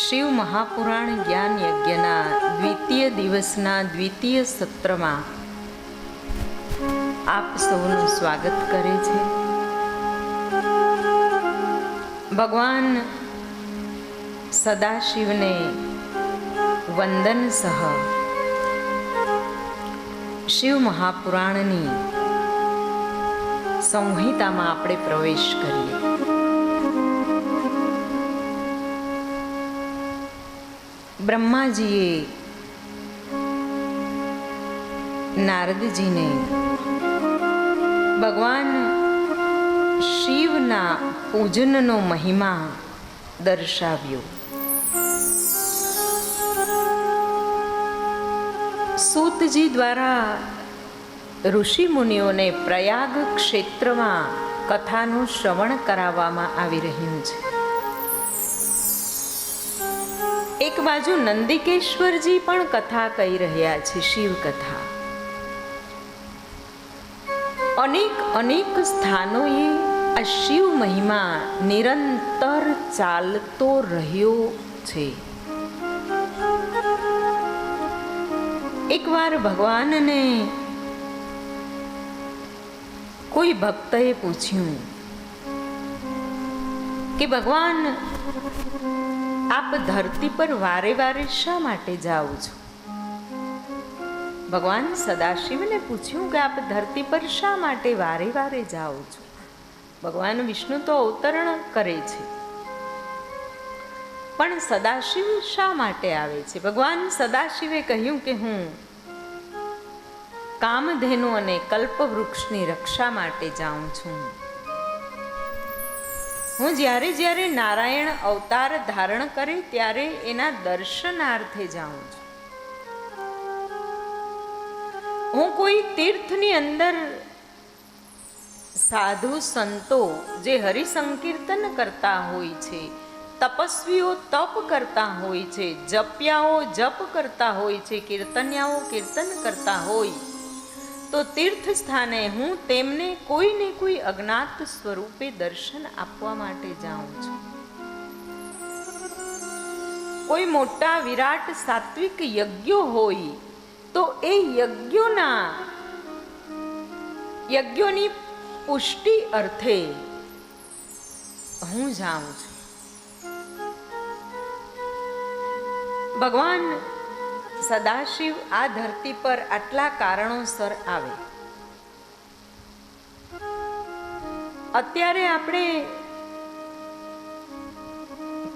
શિવ મહાપુરાણ જ્ઞાન યજ્ઞના દ્વિતીય દિવસના દ્વિતીય સત્રમાં આપ સૌનું સ્વાગત કરે છે. ભગવાન સદાશિવને વંદન સહ શિવ મહાપુરાણની સંહિતામાં આપણે પ્રવેશ કરીએ. બ્રહ્માજીએ નારદજીને ભગવાન શિવના પૂજનનો મહિમા દર્શાવ્યો. સૂતજી દ્વારા ઋષિ મુનિઓને પ્રયાગ ક્ષેત્રમાં કથાનું શ્રવણ કરાવવામાં આવી રહ્યું છે. એક બાજુ નંદિકેશ્વરજી પણ કથા કહી રહ્યા છે, શિવ કથા. અનેક સ્થાનોએ આ શિવ મહિમા નિરંતર ચાલતો રહ્યો છે. એકવાર ભગવાનને કોઈ ભક્તએ પૂછ્યું કે ભગવાન, આપ ધરતી પર વારે વારે શા માટે જાઓ છો? ભગવાન સદાશિવને પૂછ્યું કે આપ ધરતી પર શા માટે વારે વારે જાઓ છો? ભગવાન વિષ્ણુ તો અવતરણ કરે છે, પણ સદાશિવ શા માટે આવે છે? ભગવાન સદાશિવે કહ્યું કે હું કામધેનુ અને કલ્પવૃક્ષની રક્ષા માટે જાઉં છું. હું જ્યારે જ્યારે નારાયણ અવતાર ધારણ કરે ત્યારે એના દર્શનાર્થે જાઉં છું. હું કોઈ તીર્થની અંદર સાધુ સંતો જે હરિસંકીર્તન કરતા હોય છે, તપસ્વીઓ તપ કરતા હોય છે, જપ્યાઓ જપ કરતા હોય છે, કીર્તન્યાઓ કીર્તન કરતા હોય, તો તીર્થ સ્થાને હું તેમને કોઈને કોઈ અજ્ઞાત સ્વરૂપે દર્શન આપવા માટે જાઉં છું. કોઈ મોટા વિરાટ સાત્વિક યજ્ઞો હોય તો એ યજ્ઞોની પુષ્ટિ અર્થે હું જાઉં છું. ભગવાન સદાશિવ આ ધરતી પર આટલા કારણોસર આવે. અત્યારે આપણે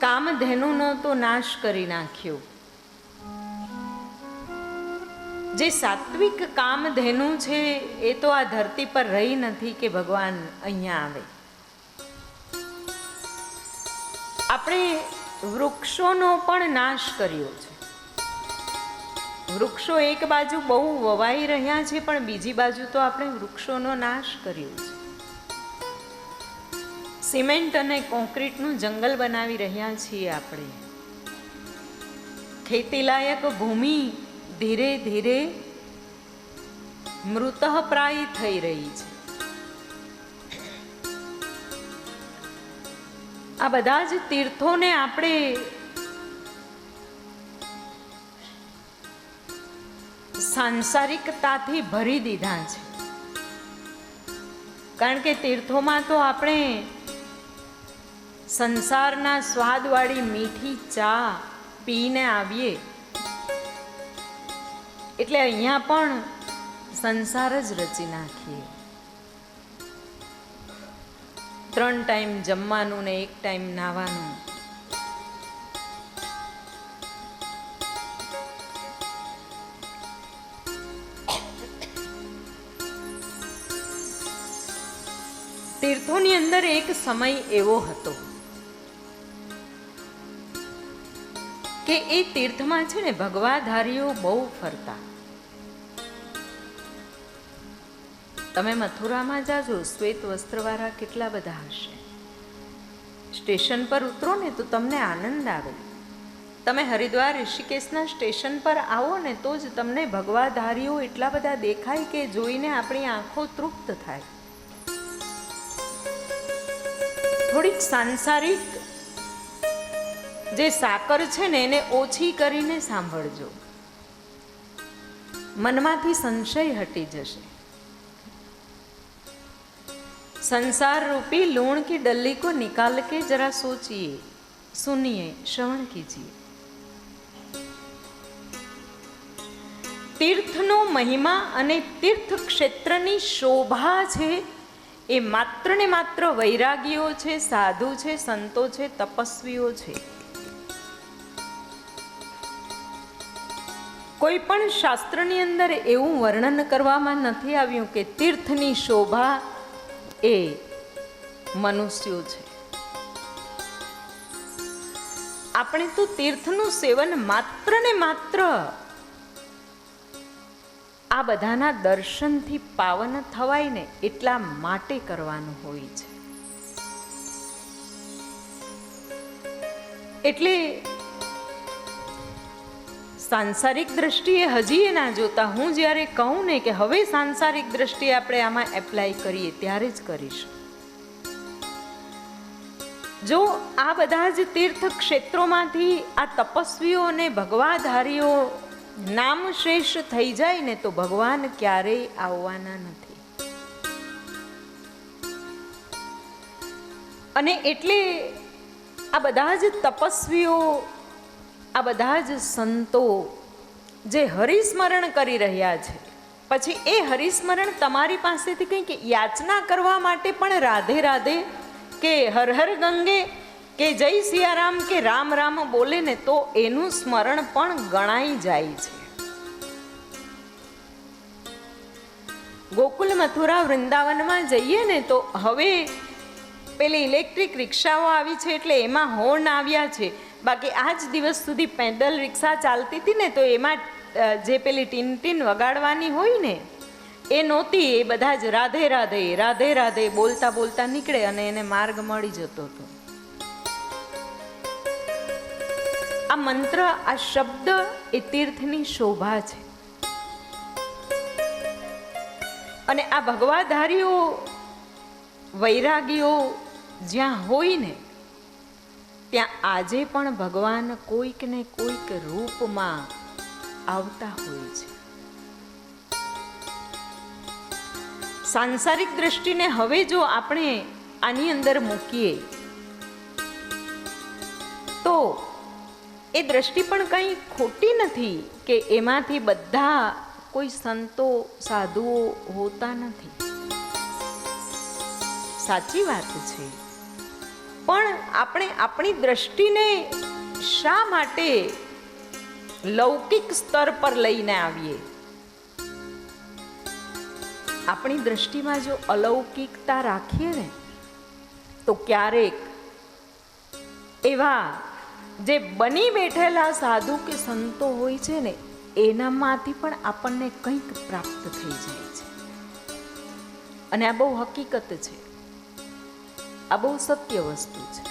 કામધેનુનો તો નાશ કરી નાખ્યો. જે સાત્વિક કામધેનુ છે એ તો આ ધરતી પર રહી નથી કે ભગવાન અહીંયા આવે. આપણે વૃક્ષોનો પણ નાશ કર્યો છે. વૃક્ષો એક બાજુ બહુ વવાઈ રહ્યા છે, પણ બીજી બાજુ તો આપણે વૃક્ષોનો નાશ કર્યો છે. સિમેન્ટ અને કોન્ક્રીટનું જંગલ બનાવી રહ્યા છીએ આપણે. ખેતીલાયક ભૂમિ ધીરે ધીરે મૃતઃપ્રાય થઈ રહી છે. આ બધા જ તીર્થોને આપણે સાંસારિકતાથી ભરી દીધા છે. કારણ કે તીર્થોમાં તો આપણે સંસારના સ્વાદવાળી મીઠી ચા પીને આવીએ, એટલે અહીંયા પણ સંસાર જ રચી નાખીએ. 3 ટાઈમ જમવાનું ને 1 ટાઈમ નાવાનું. તીર્થોની અંદર એક સમય એવો હતો કે એ તીર્થમાં છે ને ભગવાધારીઓ બહુ ફરતા. તમે મથુરામાં જાજો, શ્વેત વસ્ત્રવાળા કેટલા બધા હશે. સ્ટેશન પર ઉતરો ને તો તમને આનંદ આવે. તમે હરિદ્વાર ઋષિકેશના સ્ટેશન પર આવો ને તો જ તમને ભગવાધારીઓ એટલા બધા દેખાય કે જોઈને આપણી આંખો તૃપ્ત થાય. થોડીક સાંસારિક જે સાકર છે ને એને ઓછી કરીને સાંભળજો, મનમાંથી સંશય હટી જશે. संसार रूपी लूण की डल्ली को निकाल के जरा सोचिए, सुनिए, श्रवण कीजिए. तीर्थનો મહિમા અને તીર્થ ક્ષેત્રની શોભા છે એ માત્ર ને માત્ર વૈરાગીઓ છે, સાધુ છે, સંતો છે, તપસ્વીઓ છે. કોઈ પણ શાસ્ત્રની અંદર એવું વર્ણન કરવામાં નથી આવ્યું કે તીર્થની શોભા એ મનુષ્યો છે. આપણે તો તીર્થનું સેવન માત્ર ને માત્ર આ બધાના દર્શનથી પાવન થવાય ને એટલા માટે કરવાનું હોય છે. એટલે સાંસારિક દ્રષ્ટિએ હજી એ ના જોતા, હું જ્યારે કહું ને કે હવે સાંસારિક દ્રષ્ટિએ આપણે આમાં એપ્લાય કરીએ ત્યારે જ કરીશું. જો આ બધા જ તીર્થ ક્ષેત્રોમાંથી આ તપસ્વીઓ અને ભગવાધારીઓ નામ શેષ થઈ જાય ને તો ભગવાન ક્યારેય આવવાના નથી. અને એટલે આ બધા જ તપસ્વીઓ, આ બધા જ સંતો જે હરિસ્મરણ કરી રહ્યા છે, પછી એ હરિસ્મરણ તમારી પાસેથી કંઈક યાચના કરવા માટે પણ રાધે રાધે કે હર હર ગંગે કે જય સિયારામ કે રામ રામ બોલે ને તો એનું સ્મરણ પણ ગણાઈ જાય છે. ગોકુલ, મથુરા, વૃંદાવનમાં જઈએ ને તો હવે પેલી ઇલેક્ટ્રિક રિક્ષાઓ આવી છે એટલે એમાં હોર્ન આવ્યા છે. બાકી આજ દિવસ સુધી પેડલ રિક્ષા ચાલતી હતી ને તો એમાં જે પેલી ટીન ટીન વગાડવાની હોય ને એ નહોતી. એ બધા જ રાધે રાધે રાધે રાધે બોલતા બોલતા નીકળે અને એને માર્ગ મળી જતો હતો. આ મંત્ર, આ શબ્દ એ તીર્થની શોભા છે. અને આ ભગવાધારીઓ, વૈરાગીઓ જ્યાં હોય ને ત્યાં આજે પણ ભગવાન કોઈક ને કોઈક રૂપમાં આવતા હોય છે. સાંસારિક દ્રષ્ટિને હવે જો આપણે આની અંદર મૂકીએ તો એ દ્રષ્ટિ પણ કંઈ ખોટી નથી કે એમાંથી બધા કોઈ સંતો સાધુઓ હોતા નથી. સાચી વાત છે. પણ આપણે આપણી દ્રષ્ટિને શા માટે લૌકિક સ્તર પર લઈને આવીએ? આપણી દ્રષ્ટિમાં જો અલૌકિકતા રાખીએ ને તો ક્યારેક એવા જે બની બેઠેલા સાધુ કે સંતો હોય છે ને એનામાંથી પણ આપણને કંઈક પ્રાપ્ત થઈ જાય છે. અને આ બહુ હકીકત છે, આ બહુ સત્ય વસ્તુ છે.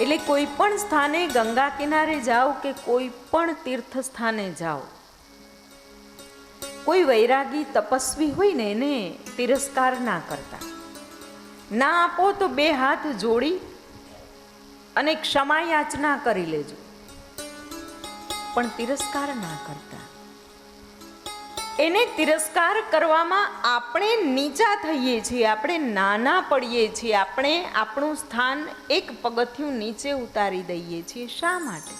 એટલે કોઈ પણ સ્થાને, ગંગા કિનારે જાઓ કે કોઈ પણ તીર્થ સ્થાને જાઓ, કોઈ વૈરાગી તપસ્વી હોય ને એને તિરસ્કાર ના કરતા. ના આપો તો બે હાથ જોડી અને ક્ષમા યાચના કરી લેજો, પણ તિરસ્કાર ના કરતા. એને તિરસ્કાર કરવામાં આપણે નીચા થઈએ છીએ, આપણે નાના પડીએ છીએ, આપણે આપણું સ્થાન એક પગથિયું નીચે ઉતારી દઈએ છીએ. શા માટે?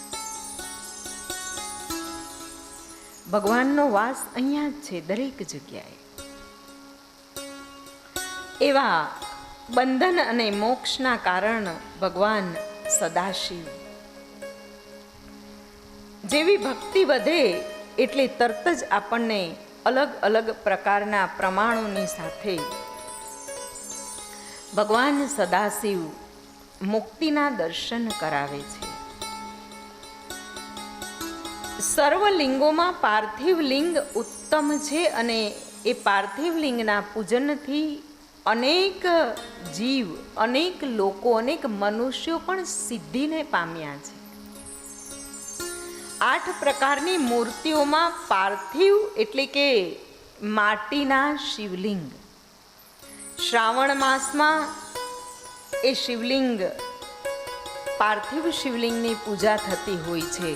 ભગવાનનો વાસ અહીંયા જ છે, દરેક જગ્યાએ. એવા બંધન અને મોક્ષના કારણ ભગવાન સદાશિવ. જેવી ભક્તિ વધે એટલે તરત જ આપણને અલગ અલગ પ્રકારના પ્રમાણોની સાથે ભગવાન સદાશિવ મુક્તિના દર્શન કરાવે છે. સર્વ લિંગોમાં પાર્થિવ લિંગ ઉત્તમ છે અને એ પાર્થિવ લિંગના પૂજનથી અનેક જીવ, અનેક લોકો, અનેક મનુષ્યો પણ સિદ્ધિને પામ્યા છે. 8 પ્રકારની મૂર્તિઓમાં પાર્થિવ એટલે કે માટીના શિવલિંગ. શ્રાવણ માસમાં એ શિવલિંગ પાર્થિવ શિવલિંગની પૂજા થતી હોય છે.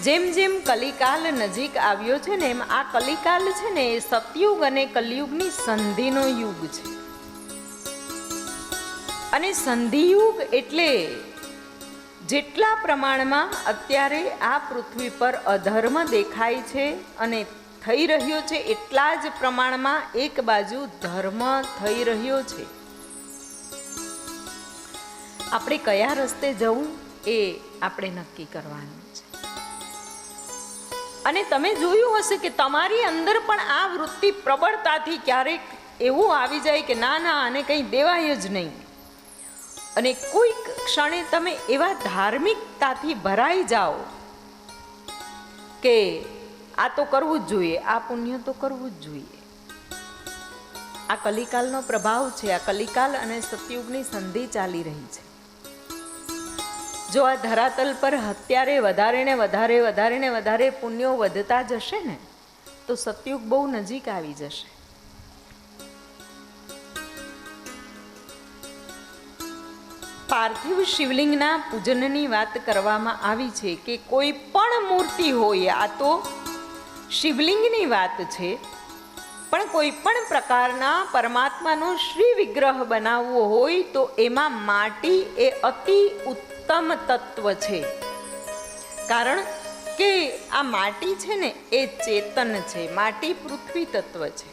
જેમ જેમ કલિકાલ નજીક આવ્યો છે ને એમ આ કલિકાલ છે ને એ સતયુગ અને કલિયુગની સંધિનો યુગ છે. અને સંધિયુગ એટલે જેટલા પ્રમાણમાં અત્યારે આ પૃથ્વી પર અધર્મ દેખાય છે અને થઈ રહ્યો છે એટલા જ પ્રમાણમાં એક બાજુ ધર્મ થઈ રહ્યો છે. આપણે કયા રસ્તે જવું એ આપણે નક્કી કરવાનું છે. અને તમે જોયું હશે કે તમારી અંદર પણ આ વૃત્તિ પ્રબળતાથી ક્યારેક એવું આવી જાય કે ના ના આને કંઈ દેવાય જ નહીં. અને કોઈક ક્ષણે તમે એવા ધાર્મિકતાથી ભરાઈ જાઓ કે આ તો કરવું જ જોઈએ, આ પુણ્ય તો કરવું જ જોઈએ. આ કલિકાલનો પ્રભાવ છે. આ કલિકાલ અને સતયુગની સંધિ ચાલી રહી છે. જો આ ધરાતલ પર અત્યારે વધારે ને વધારે પુણ્યો વધતા જશે ને તો સતયુગ બહુ નજીક આવી જશે. પાર્થિવ શિવલિંગના પૂજનની વાત કરવામાં આવી છે કે કોઈ પણ મૂર્તિ હોય, આ તો શિવલિંગની વાત છે, પણ કોઈ પણ પ્રકારના પરમાત્માનો શ્રી વિગ્રહ બનાવવો હોય તો એમાં માટી એ અતિ ઉત્તમ તત્વ છે. કારણ કે આ માટી છે ને એ ચેતન છે. માટી પૃથ્વી તત્વ છે.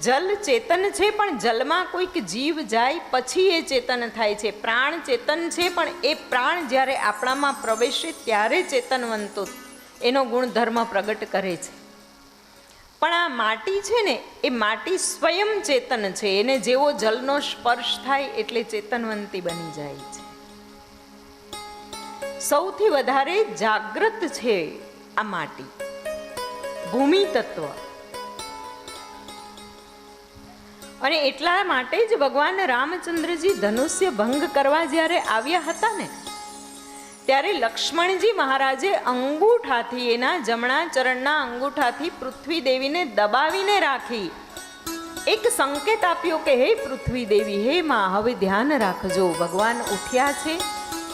જલ ચેતન છે, પણ જલમાં કોઈક જીવ જાય પછી એ ચેતન થાય છે. પ્રાણ ચેતન છે, પણ એ પ્રાણ જ્યારે આપણામાં પ્રવેશે ત્યારે ચેતનવંતો એનો ગુણધર્મ પ્રગટ કરે છે. પણ આ માટી છે ને એ માટી સ્વયં ચેતન છે. એને જેવો જલનો સ્પર્શ થાય એટલે ચેતનવંતી બની જાય છે. સૌથી વધારે જાગૃત છે આ માટી, ભૂમિ તત્વ. અને એટલા માટે જ ભગવાન રામચંદ્રજી ધનુષ્ય ભંગ કરવા જ્યારે આવ્યા હતા ને ત્યારે લક્ષ્મણજી મહારાજે અંગૂઠાથી, એના જમણા ચરણના અંગૂઠાથી પૃથ્વી દેવીને દબાવીને રાખી એક સંકેત આપ્યો કે હે પૃથ્વી દેવી, હે માં, હવે ધ્યાન રાખજો. ભગવાન ઉઠ્યા છે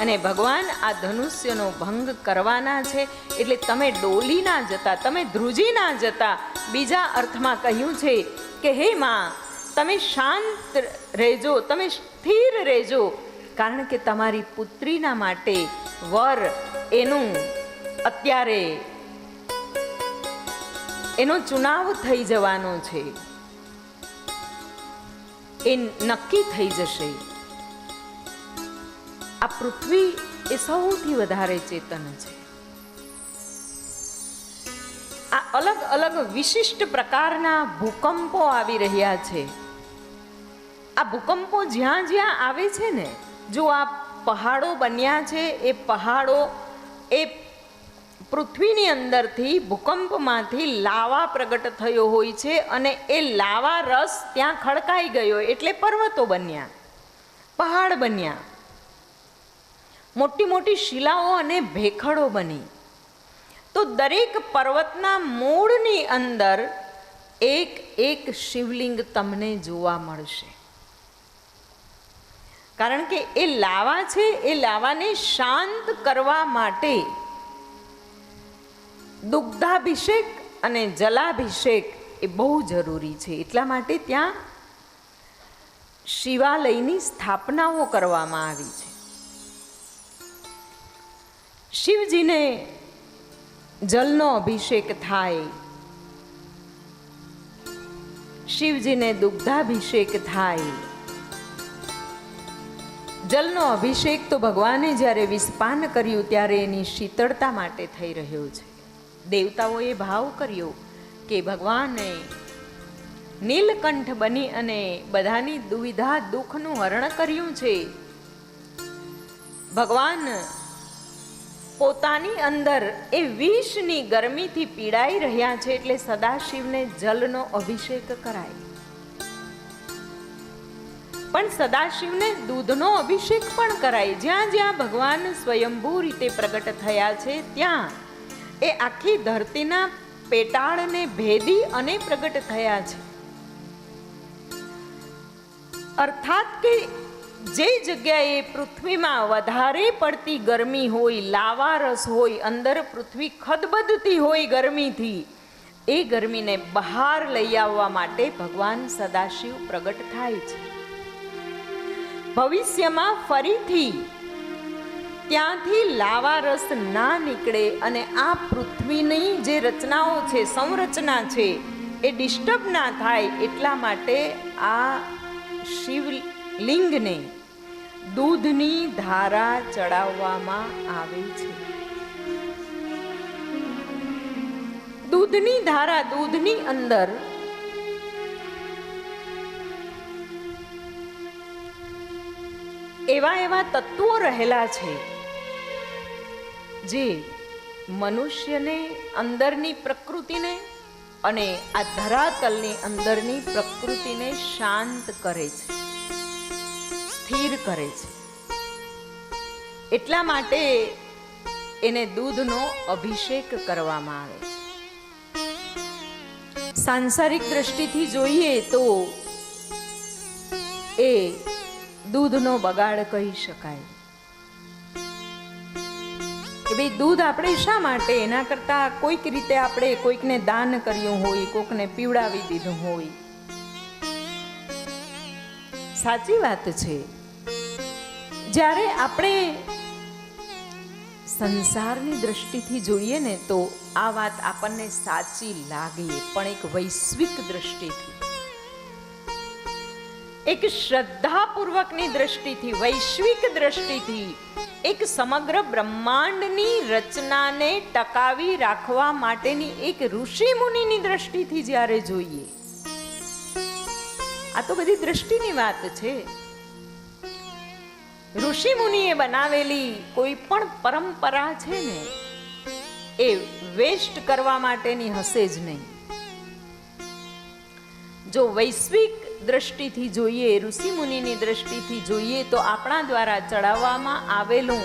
અને ભગવાન આ ધનુષ્યનો ભંગ કરવાના છે, એટલે તમે ડોલી ના જતા, તમે ધ્રુજી ના જતા. બીજા અર્થમાં કહ્યું છે કે હે માં, તમે શાંત રહેજો, તમે સ્થિર રહેજો, કારણ કે તમારી પુત્રીના માટે વર એનું અત્યારે એનો ચુનાવ થઈ જવાનો છે, એ નક્કી થઈ જશે. આ પૃથ્વી એ સૌથી વધારે ચેતન છે. આ અલગ અલગ વિશિષ્ટ પ્રકારના ભૂકંપો આવી રહ્યા છે. આ ભૂકંપો જ્યાં જ્યાં આવે છે ને, જો આ પહાડો બન્યા છે, એ પહાડો એ પૃથ્વીની અંદરથી ભૂકંપમાંથી લાવા પ્રગટ થયો હોય છે અને એ લાવા રસ ત્યાં ખડકાઈ ગયો એટલે પર્વતો બન્યા, પહાડ બન્યા, મોટી મોટી શિલાઓ અને ભેખડો બની. તો દરેક પર્વતના મૂળની અંદર એક એક શિવલિંગ તમને જોવા મળશે. કારણ કે એ લાવા છે, એ લાવાને શાંત કરવા માટે દુગ્ધાભિષેક અને જલાભિષેક એ બહુ જરૂરી છે. એટલા માટે ત્યાં શિવાલયની સ્થાપનાઓ કરવામાં આવી છે. શિવજીને જલનો અભિષેક થાય, શિવજીને દુગ્ધાભિષેક થાય. જલનો અભિષેક તો ભગવાને જ્યારે વિસ્પાન કર્યું ત્યારે એની શીતળતા માટે થઈ રહ્યો છે. દેવતાઓએ ભાવ કર્યો કે ભગવાને નીલકંઠ બની અને બધાની દુવિધા દુઃખનું હરણ કર્યું છે. ભગવાન પોતાની અંદર એ વિષની ગરમીથી પીડાઈ રહ્યા છે, એટલે સદાશિવને જલનો અભિષેક કરાય. પણ સદાશિવને દૂધનો અભિષેક પણ કરાય. જ્યાં જ્યાં ભગવાન સ્વયંભૂ રીતે પ્રગટ થયા છે ત્યાં એ આખી ધરતીના પેટાળને ભેદી અને પ્રગટ થયા છે. અર્થાત કે જે જગ્યાએ પૃથ્વીમાં વધારે પડતી ગરમી હોય, લાવારસ હોય, અંદર પૃથ્વી ખદબદતી હોય ગરમીથી, એ ગરમીને બહાર લઈ આવવા માટે ભગવાન સદાશિવ પ્રગટ થાય છે. ભવિષ્યમાં ફરીથી ત્યાંથી લાવારસ ના નીકળે અને આ પૃથ્વીની જે રચનાઓ છે, સંરચના છે, એ ડિસ્ટર્બ ના થાય એટલા માટે આ શિવલિંગને દૂધની ધારા ચડાવવામાં આવે છે. દૂધની ધારા, દૂધની અંદર એવા એવા તત્વો રહેલા છે જે મનુષ્યને અંદરની પ્રકૃતિને અને આ ધરાતલની અંદરની પ્રકૃતિને શાંત કરે છે, સ્થિર કરે છે. એટલા માટે એને દૂધનો અભિષેક કરવામાં આવે છે. સાંસારિક દ્રષ્ટિથી જોઈએ તો એ દૂધનો બગાડ કહી શકાય કે ભાઈ દૂધ આપણે શા માટે, એના કરતા કોઈક રીતે આપણે કોઈકને દાન કર્યું હોય, કોઈકને પીવડાવી દીધું હોય. સાચી વાત છે. જ્યારે આપણે સંસારની દ્રષ્ટિથી જોઈએ ને તો આ વાત આપણને સાચી લાગે, પણ એક વૈશ્વિક દ્રષ્ટિથી, એક શ્રદ્ધાપૂર્વકની દ્રષ્ટિથી, વૈશ્વિક દ્રષ્ટિથી, એક સમગ્ર બ્રહ્માંડની રચનાને ટકાવી રાખવા માટેની એક ઋષિ મુનિની દ્રષ્ટિથી જ્યારે જોઈએ, આ તો બધી દ્રષ્ટિની વાત છે. ઋષિ મુનિએ બનાવેલી કોઈ પણ પરંપરા છે ને એ વેસ્ટ કરવા માટેની હશે જ નહીં. જો વૈશ્વિક દ્રષ્ટિથી જોઈએ, ઋષિ મુનિની દ્રષ્ટિથી જોઈએ તો આપણા દ્વારા ચડાવવામાં આવેલું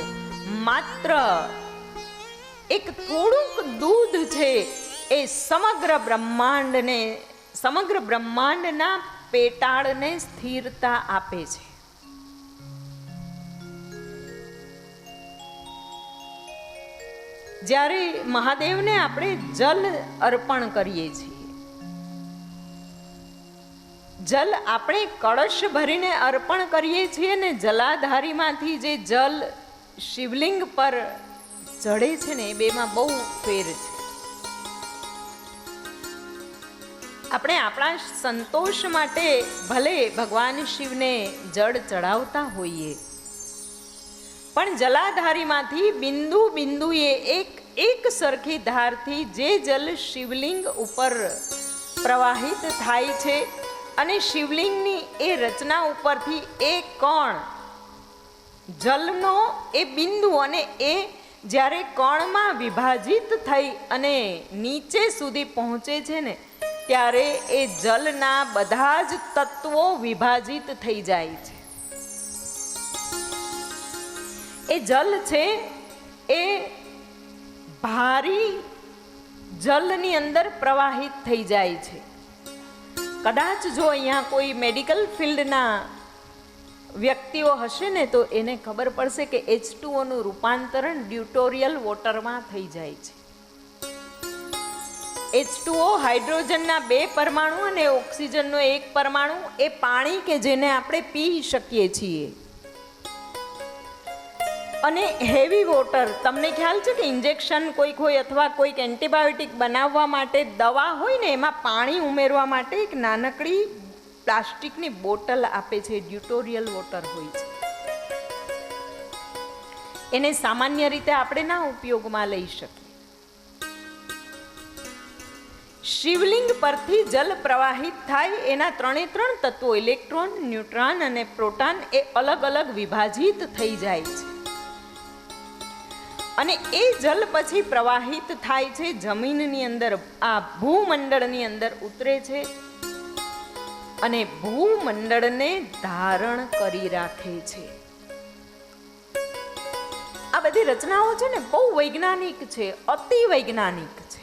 માત્ર એક થોડુંક દૂધ છે એ સમગ્ર બ્રહ્માંડના પેટાળને સ્થિરતા આપે છે. જ્યારે મહાદેવને આપણે જલ અર્પણ કરીએ છીએ, જલ આપણે કળશ ભરીને અર્પણ કરીએ છીએ ને જલાધારીમાંથી જે જલ શિવલિંગ પર ચડે છે ને એ બેમાં બહુ ફેર છે. આપણે આપણા સંતોષ માટે ભલે ભગવાન શિવને જળ ચડાવતા હોઈએ, પણ જલાધારીમાંથી બિંદુ બિંદુએ એક સરખી ધારથી જે જલ શિવલિંગ ઉપર પ્રવાહિત થાય છે અને શિવલિંગની એ રચના ઉપરથી એ કણ જલનો એ બિંદુ અને એ જ્યારે કણમાં વિભાજિત થઈ અને નીચે સુધી પહોંચે છે ને ત્યારે એ જલના બધા જ તત્વો વિભાજિત થઈ જાય છે. એ જલ છે એ ભારી જલની અંદર પ્રવાહિત થઈ જાય છે. કદાચ જો અહીંયા કોઈ મેડિકલ ફિલ્ડના વ્યક્તિઓ હશે ને તો એને ખબર પડશે કે H2O નું રૂપાંતરણ ડ્યુટોરિયલ વોટરમાં થઈ જાય છે. H2O હાઇડ્રોજનના 2 પરમાણુ અને ઓક્સિજનનો 1 પરમાણુ એ પાણી કે જેને આપણે પી શકીએ છીએ. અને હેવી વોટર, તમને ખ્યાલ છે કે ઇન્જેક્શન કોઈક હોય અથવા કોઈક એન્ટીબાયોટિક બનાવવા માટે દવા હોય ને એમાં પાણી ઉમેરવા માટે એક નાનકડી પ્લાસ્ટિકની બોટલ આપે છે, ડ્યુટોરિયલ વોટર હોય છે. એને સામાન્ય રીતે આપણે ના ઉપયોગમાં લઈ શકીએ. શિવલિંગ પરથી જલ પ્રવાહિત થાય એના 3 તત્વો ઇલેક્ટ્રોન, ન્યુટ્રોન અને પ્રોટોન એ અલગ અલગ વિભાજિત થઈ જાય છે અને એ જલ પછી પ્રવાહિત થાય છે જમીનની અંદર, આ ભૂમંડળની અંદર ઉતરે છે અને ભૂમંડળને ધારણ કરી રાખે છે. આ બધી રચનાઓ છે ને બહુ વૈજ્ઞાનિક છે, અતિ વૈજ્ઞાનિક છે.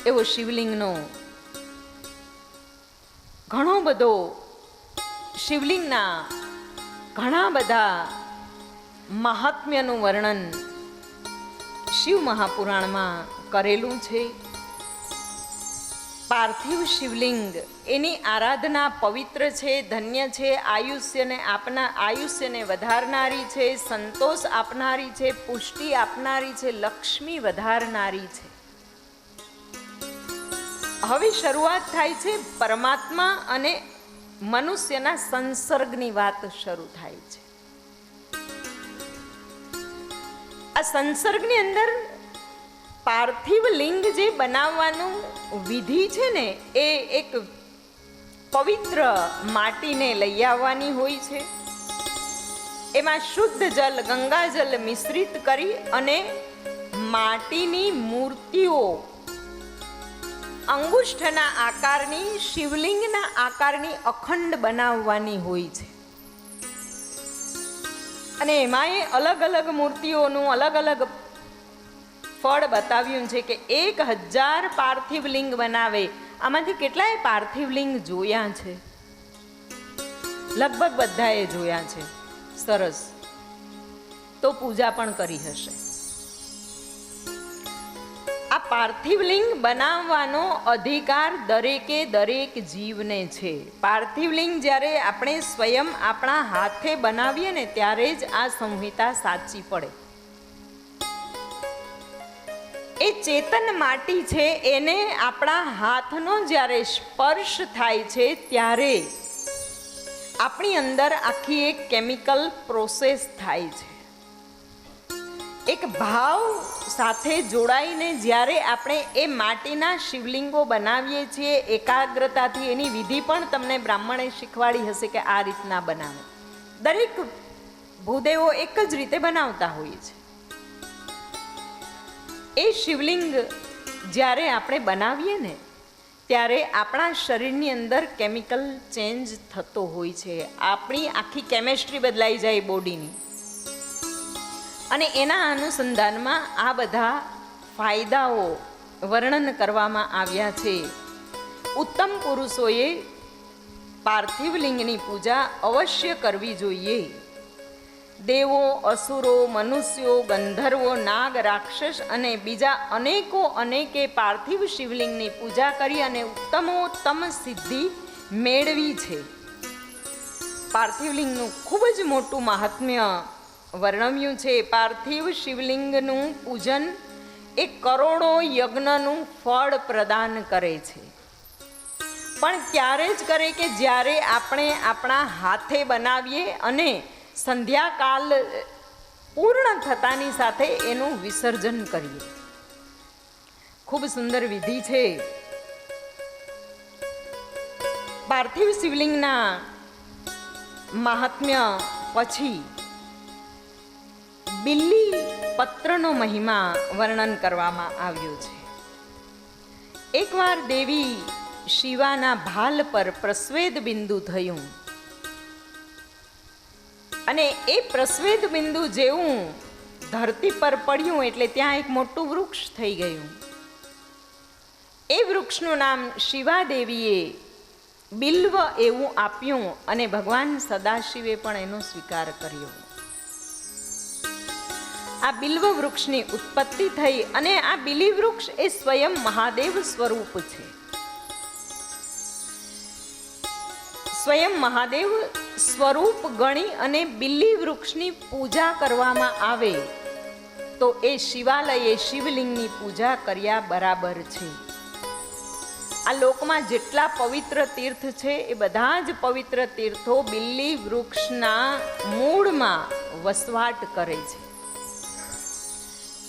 એવો શિવલિંગનો ઘણો બધો શિવલિંગના ઘણા બધા મહાત્મ્યનું વર્ણન શિવ મહાપુરાણમાં કરેલું છે. પાર્થિવ શિવલિંગ એની આરાધના પવિત્ર છે, ધન્ય છે, આયુષ્યને વધારનારી છે, સંતોષ આપનારી છે, પુષ્ટિ આપનારી છે, લક્ષ્મી વધારનારી છે. હવે શરૂઆત થાય છે પરમાત્મા અને મનુષ્યના સંસર્ગની વાત શરૂ થાય છે. આ સંસર્ગની અંદર પાર્થિવ લિંગ જે બનાવવાનું વિધિ છે ને, એ એક પવિત્ર માટીને લઈ આવવાની હોય છે. એમાં શુદ્ધ જલ, ગંગાજલ મિશ્રિત કરી અને માટીની મૂર્તિઓ અંગુષ્ઠના આકારની, શિવલિંગના આકારની અખંડ બનાવવાની હોય છે. અને એમાં એ અલગ અલગ મૂર્તિઓનું અલગ અલગ ફળ બતાવ્યું છે કે 1000 પાર્થિવ લિંગ બનાવે. આમાંથી કેટલાય પાર્થિવ લિંગ જોયા છે? લગભગ બધાએ જોયા છે. સરસ. તો પૂજા પણ કરી હશે. આ પાર્થિવ લિંગ બનાવવાનો અધિકાર દરેક જીવને છે. પાર્થિવ લિંગ જ્યારે આપણે સ્વયં આપણા હાથે બનાવીએ ને, ત્યારે જ આ સંહિતા સાચી પડે. એ ચેતન માટી છે, એને આપણા હાથનો જ્યારે સ્પર્શ થાય છે, ત્યારે આપણી અંદર આખી એક કેમિકલ પ્રોસેસ થાય છે. એક ભાવ સાથે જોડાઈને જ્યારે આપણે એ માટીના શિવલિંગો બનાવીએ છીએ એકાગ્રતાથી, એની વિધિ પણ તમને બ્રાહ્મણે શીખવાડી હશે કે આ રીતના બનાવે. દરેક ભૂદેવો એક જ રીતે બનાવતા હોઈએ છે. એ શિવલિંગ જ્યારે આપણે બનાવીએ ને, ત્યારે આપણા શરીરની અંદર કેમિકલ ચેન્જ થતો હોય છે. આપણી આખી કેમેસ્ટ્રી બદલાઈ જાય બોડીની. અને એના અનુસંધાનમાં આ બધા ફાયદાઓ વર્ણન કરવામાં આવ્યા છે. ઉત્તમ પુરુષોએ પાર્થિવ લિંગની પૂજા અવશ્ય કરવી જોઈએ. દેવો, અસુરો, મનુષ્યો, ગંધર્વો, નાગ, રાક્ષસ અને બીજા અનેકે પાર્થિવ શિવલિંગની પૂજા કરી અને ઉત્તમોત્તમ સિદ્ધિ મેળવી છે. પાર્થિવ લિંગનું ખૂબ જ મોટું મહાત્મ્ય વર્ણવ્યું છે. પાર્થિવ શિવલિંગનું પૂજન એ કરોડો યજ્ઞનું ફળ પ્રદાન કરે છે. પણ ત્યારે જ કરે કે જ્યારે આપણે આપણા હાથે બનાવીએ અને સંધ્યાકાલ પૂર્ણ થતાની સાથે એનું વિસર્જન કરીએ. ખૂબ સુંદર વિધિ છે. પાર્થિવ શિવલિંગના મહાત્મ્ય પછી બિલ્લી પત્રનો મહિમા વર્ણન કરવામાં આવ્યો છે. એકવાર દેવી શિવાના ભાલ પર પ્રસ્વેદ બિંદુ થયું અને એ પ્રસ્વેદ બિંદુ જેવું ધરતી પર પડ્યું એટલે ત્યાં એક મોટું વૃક્ષ થઈ ગયું. એ વૃક્ષનું નામ શિવાદેવીએ બિલ્વ એવું આપ્યું અને ભગવાન સદાશિવે પણ એનો સ્વીકાર કર્યો. આ બિલ્વ વૃક્ષની ઉત્પત્તિ થઈ અને આ બિલી વૃક્ષ એ સ્વયં મહાદેવ સ્વરૂપ છે. સ્વયં મહાદેવ સ્વરૂપ ગણી અને બિલ્લી વૃક્ષની પૂજા કરવામાં આવે તો એ શિવાલયે શિવલિંગની પૂજા કર્યા બરાબર છે. આ લોકમાં જેટલા પવિત્ર તીર્થ છે એ બધા જ પવિત્ર તીર્થો બિલ્લી વૃક્ષના મૂળમાં વસવાટ કરે છે.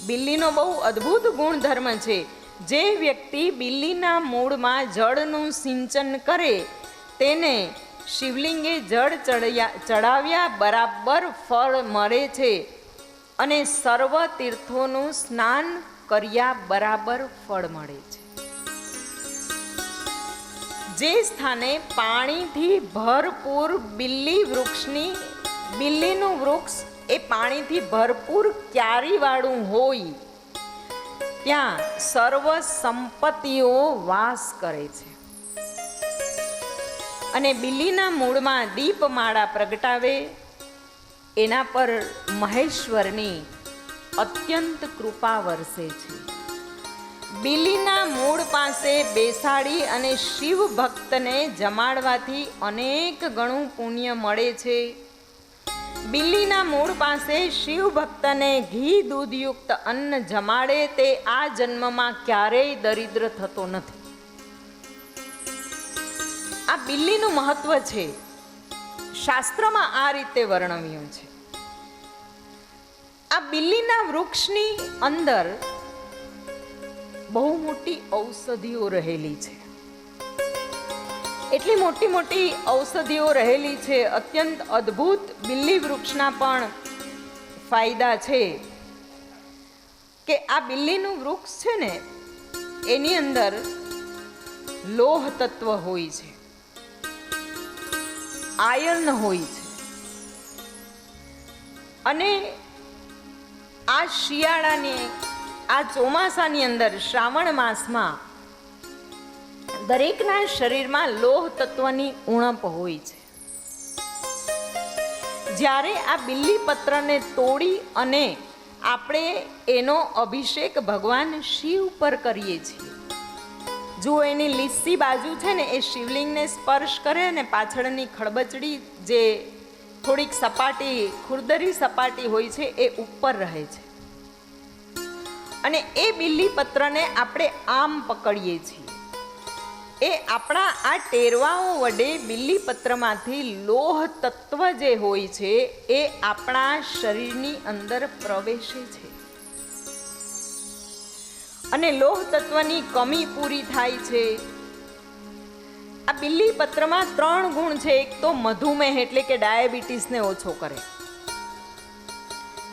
બિલ્લીનો બહુ અદ્ભુત ગુણધર્મ છે. જે વ્યક્તિ બિલ્લીના મૂળમાં જળનું સિંચન કરે તેને શિવલિંગે જળ ચડાવ્યા બરાબર ફળ મળે છે અને સર્વ તીર્થોનું સ્નાન કર્યા બરાબર ફળ મળે છે. જે સ્થાને પાણીથી ભરપૂર બિલ્લીનું વૃક્ષ એ પાણીથી ભરપૂર ક્યારીવાળું હોય ત્યાં સર્વ સંપત્તિઓ વાસ કરે છે. અને બિલ્લીના મૂળમાં દીપમાળા પ્રગટાવે, એના પર મહેશ્વરની અત્યંત કૃપા વરસે છે. બિલ્લીના મૂળ પાસે બેસાડી અને શિવ ભક્તને જમાડવાથી અનેક ગણું પુણ્ય મળે છે. બિલ્લીના મૂળ પાસે શિવ ભક્તને ઘી દૂધયુક્ત અન્ન જમાડે તે આ જન્મમાં ક્યારેય દરિદ્ર થતો નથી. આ બિલ્લીનું મહત્વ છે, શાસ્ત્રમાં આ રીતે વર્ણવ્યું છે. આ બિલ્લીના વૃક્ષની અંદર બહુ મોટી ઔષધિઓ રહેલી છે. એટલી મોટી મોટી ઔષધિઓ રહેલી છે, અત્યંત અદ્ભુત બિલ્લી વૃક્ષના પણ ફાયદા છે કે આ બિલ્લીનું વૃક્ષ છે ને એની અંદર લોહ તત્વ હોય છે, આયર્ન હોય છે. અને આ શિયાળાની આ ચોમાસાની અંદર શ્રાવણ માસમાં દરેકના શરીરમાં લોહ તત્વની ઉણપ હોય છે. જ્યારે આ બિલ્લી પત્રને તોડી અને આપણે એનો અભિષેક ભગવાન શિવ પર કરીએ છીએ. જો એની લીસી બાજુ છે ને એ શિવલિંગને સ્પર્શ કરે ને પાછળની ખડબચડી જે થોડીક સપાટી ખુરદરી સપાટી હોય છે એ ઉપર રહે છે. અને એ બિલ્લી પત્રને આપણે આમ પકડીએ છીએ. એ આપણા આ ટેરવાઓ વડે બિલ્લી પત્રમાંથી લોહ તત્વ જે હોય છે એ આપણા શરીરની અંદર પ્રવેશે છે. અને લોહ તત્વની કમી પૂરી થાય છે. આ બિલ્લી પત્રમાં 3 ગુણ છે. એક તો મધુમેહ એટલે કે ડાયાબિટીસને ઓછો કરે.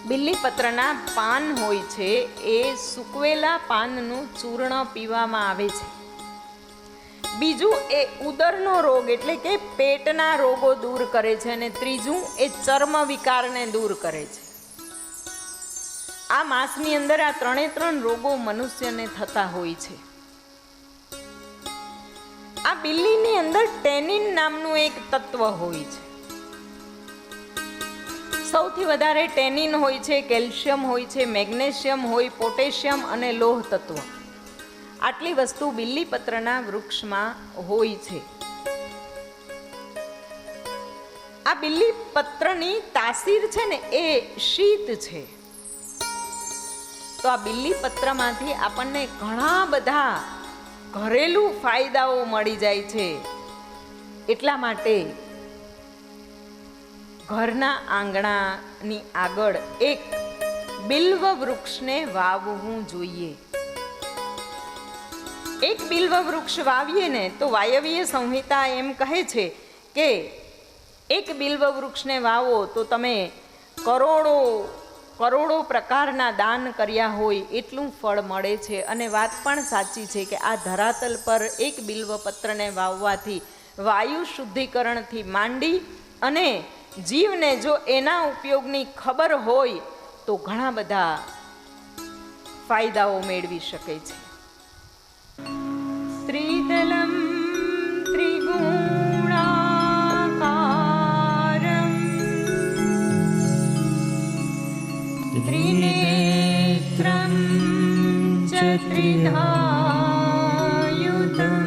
બિલ્લી પત્રના પાન હોય છે એ સૂકવેલા પાનનું ચૂર્ણ પીવામાં આવે છે. બીજું એ ઉદરનો રોગ એટલે કે પેટના રોગો દૂર કરે છે. અને ત્રીજું એ ચર્મ વિકારને દૂર કરે છે. આ માસની અંદર આ 3 રોગો મનુષ્યને થતા હોય છે. આ બિલ્લીની અંદર ટેનિન નામનું એક તત્વ હોય છે. સૌથી વધારે ટેનિન હોય છે, કેલ્શિયમ હોય છે, મેગ્નેશિયમ હોય, પોટેશિયમ અને લોહ તત્વ. આટલી વસ્તુ બિલ્લી પત્રના વૃક્ષમાં હોય છે. આ બિલ્લી પત્રની તાસીર છે ને એ શીત છે. તો આ બિલ્લી પત્રમાંથી આપણને ઘણા બધા ઘરેલું ફાયદાઓ મળી જાય છે. એટલા માટે ઘરના આંગણાની આગળ એક બિલ્વ વૃક્ષને વાવવું જોઈએ. એક બિલ્વ વૃક્ષ વાવીએ ને તો વાયવ્ય સંહિતા એમ કહે છે કે એક બિલ્વ વૃક્ષને વાવો તો તમે કરોડો પ્રકારના દાન કર્યા હોય એટલું ફળ મળે છે. અને વાત પણ સાચી છે કે આ ધરાતલ પર એક બિલ્વ પત્રને વાવવાથી વાયુ શુદ્ધિકરણથી માંડી અને જીવને જો એના ઉપયોગની ખબર હોય તો ઘણા બધા ફાયદાઓ મેળવી શકે છે. ત્રિદલમ ત્રિગુણાકારમ ત્રિનેત્રમ ચ ત્રિધાયુતમ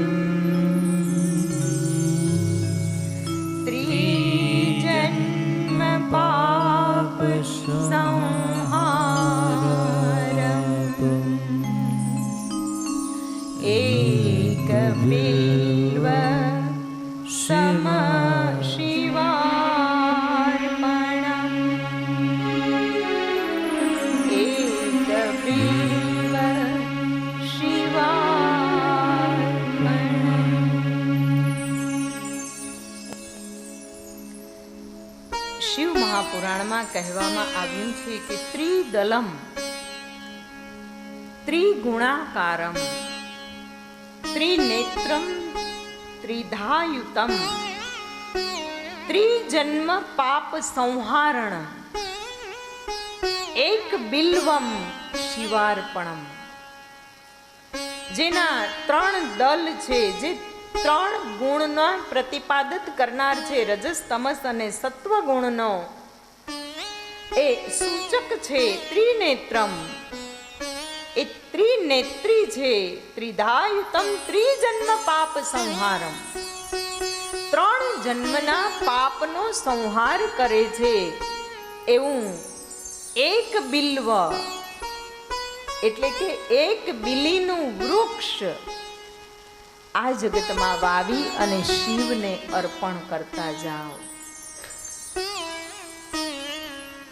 ત્રિજન્મ પાપ સંહારમ એક બિલ્વ સમ શિવાર્પણમ એક બિલ્વ શિવાર્પણમ. શિવ મહાપુરાણમાં કહેવામાં આવ્યું છે કે ત્રિદલમ ત્રિગુણાકારમ ત્રિનેત્રમ ત્રિધાયુતમ ત્રિજન્મ પાપ સંહારણ એક બિલ્વમ શિવાર્પણમ. જેના 3 દલ છે, જે ત્રણ ગુણનો પ્રતિપાદિત કરનાર છે. રજસ, તમસ અને સત્વ ગુણનો એ સૂચક છે. ત્રિનેત્રમ એ ત્રિનેત્રી છે. ત્રિધાયુતમ ત્રિજન્મ પાપ સંહારમ, ત્રણ જન્મના પાપનો સંહાર કરે છે એવું એક બિલ્વ એટલે કે એક બિલીનું વૃક્ષ આ જગતમાં વાવી અને શિવને અર્પણ કરતા જાઓ.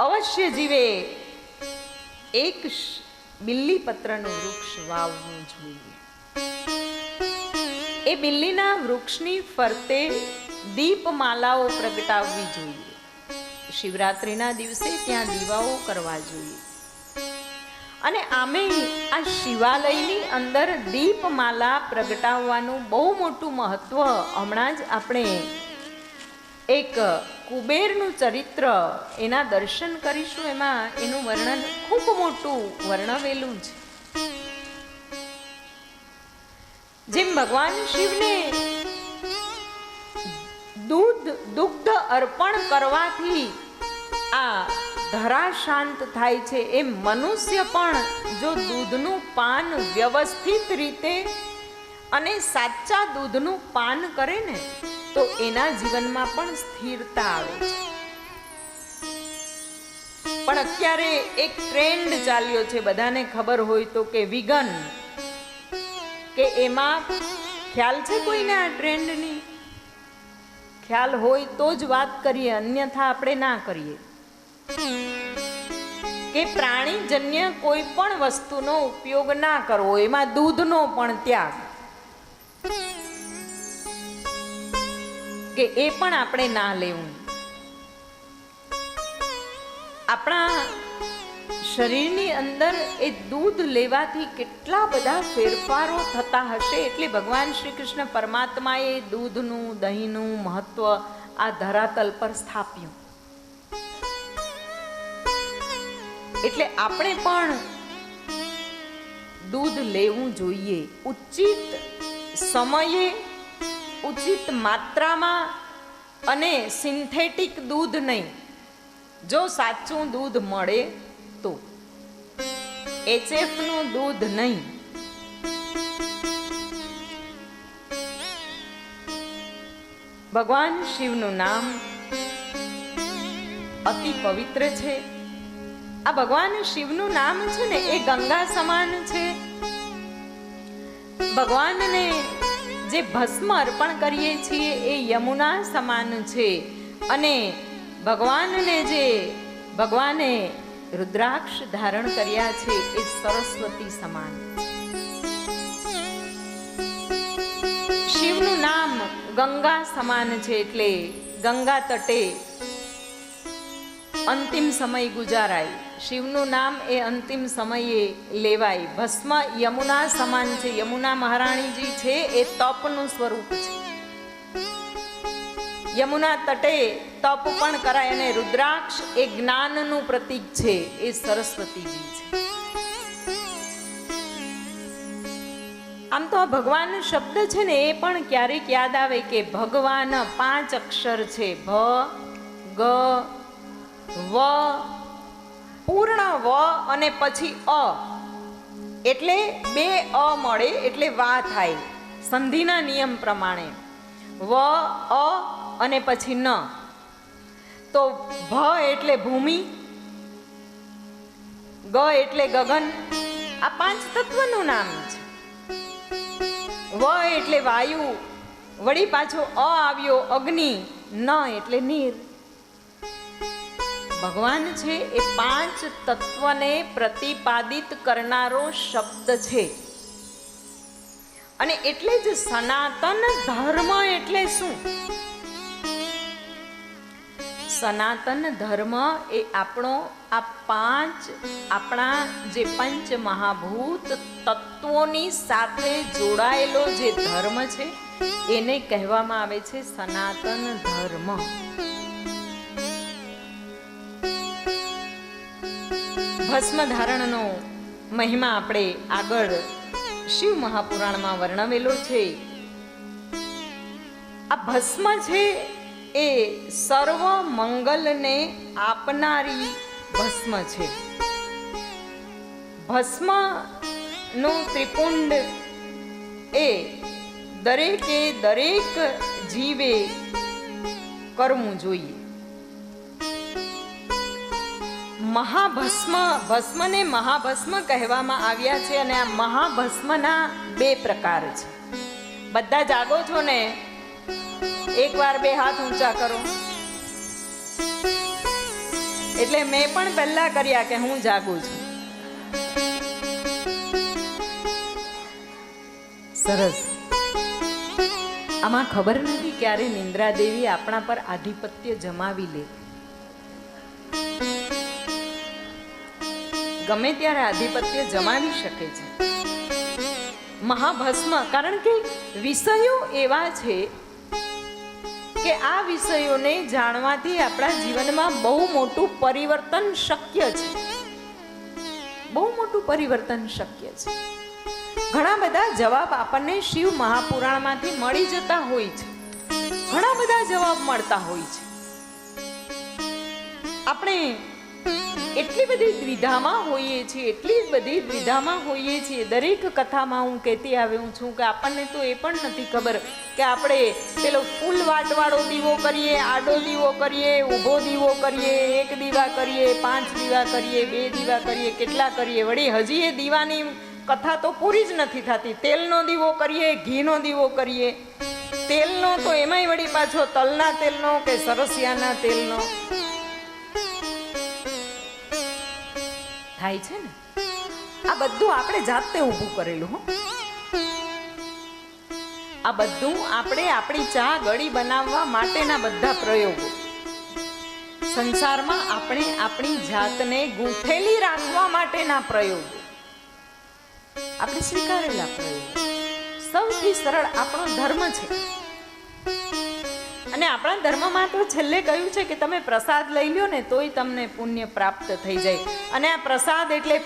અવશ્ય જીવે એક બિલ્લીપત્રનું વૃક્ષ વાવવું જોઈએ. એ બિલ્લીના વૃક્ષની ફરતે દીપમાલાઓ પ્રગટાવવી જોઈએ. શિવરાત્રિના દિવસે ત્યાં દીવાઓ કરવા જોઈએ. અને આમે આ શિવાલયની અંદર દીપમાલા પ્રગટાવવાનું બહુ મોટું મહત્વ. હમણાં જ આપણે એક કુબેરનું ચરિત્ર એના દર્શન કરીશું. એમાં એનું વર્ણન ખૂબ મોટું વર્ણવેલું છે. જેમ ભગવાન શિવને દુગ્ધ અર્પણ કરવાથી આ ધરા શાંત થાય છે, એમ મનુષ્ય પણ જો દૂધનું પાન વ્યવસ્થિત રીતે અને સાચા દૂધનું પાન કરે ને તો એના જીવનમાં પણ સ્થિરતા આવે છે. પણ અત્યારે એક ટ્રેન્ડ ચાલ્યો છે, બધાને ખબર હોય તો, કે વિગન, કે એમાં ખ્યાલ છે કોઈને આ ટ્રેન્ડની? ખ્યાલ હોય તો જ વાત કરીએ, અન્યથા આપણે ના કરીએ. કે પ્રાણીજન્ય કોઈ પણ વસ્તુનો ઉપયોગ ના કરવો, એમાં દૂધનો પણ ત્યાગ, કે એ પણ આપણે ના લેવું. આપણા શરીરની અંદર એ દૂધ લેવાથી કેટલા બધા ફેરફારો થતા હશે. એટલે ભગવાન શ્રી કૃષ્ણ પરમાત્માએ દૂધનું, દહીંનું મહત્વ આ ધરાતલ પર સ્થાપ્યું. એટલે આપણે પણ દૂધ લેવું જોઈએ, ઉચિત સમયે, ઉચિત માત્રામાં, અને સિન્થેટિક દૂધ નહીં. જો સાચું દૂધ મળે તો, HF નું દૂધ નહીં. ભગવાન શિવનું નામ અતિ પવિત્ર છે. આ ભગવાન શિવનું નામ છે ને એ ગંગા સમાન છે. ભગવાનને જે ભસ્મ અર્પણ કરીએ છીએ એ યમુના સમાન છે. અને ભગવાને રુદ્રાક્ષ ધારણ કર્યા છે એ સરસ્વતી સમાન. શિવનું નામ ગંગા સમાન છે. એટલે ગંગા તટે અંતિમ સમય ગુજારાય. શિવનું નામ એ અંતિમ સમયે લેવાય. ભસ્મ યમુના સમાન છે. યમુના મહારાણીજી છે એ તપનું સ્વરૂપ છે. યમુના તટે તપ પણ કરાય. અને રુદ્રાક્ષ એ જ્ઞાનનું પ્રતીક છે, એ સરસ્વતીજી છે. આમ તો આ ભગવાન શબ્દ છે ને એ પણ ક્યારેક યાદ આવે કે ભગવાન 5 અક્ષર છે. ભ, ગ, વ, પૂર્ણ વ અને પછી અ, એટલે 2 અ મળે એટલે વા થાય સંધિના નિયમ પ્રમાણે. વ, અ અને પછી ન. તો ભ એટલે ભૂમિ, ગ એટલે ગગન. આ 5 તત્વનું નામ છે. વ એટલે વાયુ, વળી પાછો અ આવ્યો અગ્નિ, ન એટલે નીર. ભગવાન છે એ 5 તત્વને પ્રતિપાદિત કરનારો શબ્દ છે. અને એટલે જ સનાતન ધર્મ એટલે શું? સનાતન ધર્મ એ આપણો આ 5 આપણા જે પંચ મહાભૂત તત્વોની સાથે જોડાયેલો જે ધર્મ છે એને કહેવામાં આવે છે સનાતન ધર્મ. ભસ્મ ધારણનો મહિમા આપણે આગળ શિવ મહાપુરાણમાં વર્ણવેલો છે. આ ભસ્મ છે એ સર્વ મંગલને આપનારી ભસ્મ છે. ભસ્મનું ત્રિપુંડ એ દરેકે દરેક જીવે કરવું જોઈએ. ભસ્મને મહાભસ્મ કહેવામાં આવ્યા છે અને આ મહાભસ્મના 2 પ્રકાર છે. બધા જાગો છો ને? એકવાર 2 હાથ ઊંચા કરો. એટલે મેં પણ પહેલા કર્યા કે હું જાગું છું. સરસ. આમાં ખબર નથી ક્યારે નિંદ્રા દેવી આપણા પર આધિપત્ય જમાવી લે. ગમે ત્યારે આધિપત્ય જમાવી શકે છે મહાભસ્મ. કારણ કે વિષયો એવા છે કે આ વિષયોને જાણવાથી આપણા જીવનમાં બહુ મોટું પરિવર્તન શક્ય છે. બહુ મોટું પરિવર્તન શક્ય છે. ઘણા બધા જવાબ આપણને શિવ મહાપુરાણમાંથી મળી જતા હોય છે. ઘણા બધા જવાબ મળતા હોય છે. આપણે એટલી બધી દ્વિધામાં હોઈએ છીએ. દરેક કથામાં હું કહેતી આવ્યું છું કે આપણને તો એ પણ નથી ખબર કે આપણે પેલો ફૂલ વાટવાળો દીવો કરીએ, આડો દીવો કરીએ, ઊભો દીવો કરીએ, 1 દીવા કરીએ, 5 દીવા કરીએ, 2 દીવા કરીએ, કેટલા કરીએ. વળી હજી એ દીવાની કથા તો પૂરી જ નથી થતી. તેલનો દીવો કરીએ, ઘીનો દીવો કરીએ. તેલનો તો એમાંય વળી પાછો તલના તેલનો કે સરસિયાના તેલનો થાય છે ને. આ બધું આપણે જાતે ઊભું કરેલું. આ બધું આપણે આપણી ચા ગળી બનાવવા માટેના બધા પ્રયોગો. સંસારમાં આપણે આપણી જાતને ગૂંથેલી રાખવા માટેના પ્રયોગો. આપણે સ્વીકારેલા પ્રયોગો. સૌથી સરળ આપણો ધર્મ છે. અને આપણા ધર્મમાં તો છેલ્લે કહ્યું છે કે તમે પ્રસાદ લઈ લ્યો ને તોય તમને પુણ્ય પ્રાપ્ત થઈ જાય. અને આ પ્રસાદ એટલે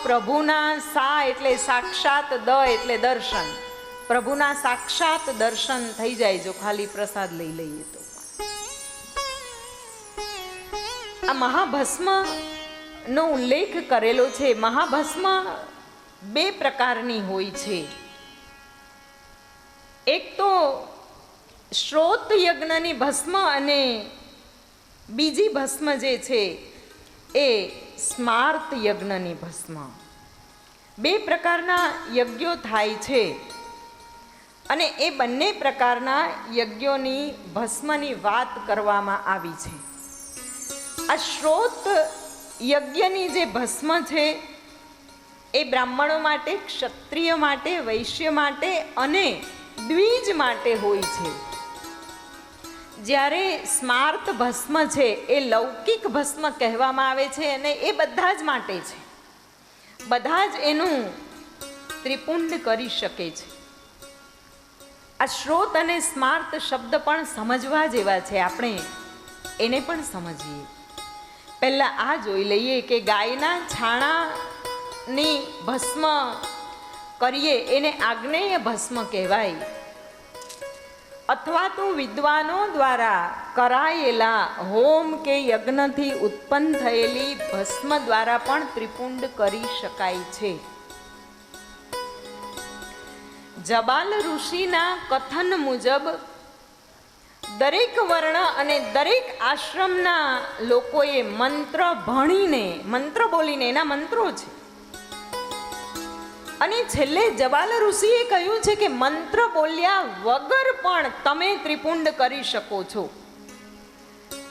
પ્રભુના, સા એટલે સાક્ષાત, દ એટલે દર્શન. પ્રભુના સાક્ષાત દર્શન થઈ જાય જો ખાલી પ્રસાદ લઈ લઈએ તો. આ મહાભસ્મ નો ઉલ્લેખ કરેલો છે. મહાભસ્મ 2 પ્રકારની હોય છે. એક તો શ્રોત યજ્ઞની ભસ્મ અને બીજી ભસ્મ જે છે એ સ્માર્ત યજ્ઞની ભસ્મ. 2 પ્રકારના યજ્ઞો થાય છે અને એ બંને પ્રકારના યજ્ઞોની ભસ્મની વાત કરવામાં આવી છે. આ શ્રોત યજ્ઞની જે ભસ્મ છે એ બ્રાહ્મણો માટે, ક્ષત્રિય માટે, વૈશ્ય માટે અને દ્વિજ માટે હોય છે. જ્યારે સ્માર્ત ભસ્મ છે એ લૌકિક ભસ્મ કહેવામાં આવે છે અને એ બધા જ માટે છે. બધા જ એનું ત્રિપુંડ કરી શકે છે. આ શ્રોત અને સ્માર્ત શબ્દ પણ સમજવા જેવા છે. આપણે એને પણ સમજીએ. પહેલા આ જોઈ લઈએ કે ગાયના છાણાની ભસ્મ કરીએ એને આગ્નેય ભસ્મ કહેવાય. અથવા તો વિદ્વાનો દ્વારા કરાયેલા હોમ કે યજ્ઞથી ઉત્પન્ન થયેલી ભસ્મ દ્વારા પણ ત્રિપુંડ કરી શકાય છે. જબાલ ઋષિના કથન મુજબ દરેક વર્ણ અને દરેક આશ્રમના લોકોએ મંત્ર ભણીને, મંત્ર બોલીને, એના મંત્રો છે. અને છેલ્લે જબાલ ઋષિએ કહ્યું છે કે મંત્ર બોલ્યા વગર પણ તમે ત્રિપુંડ કરી શકો છો.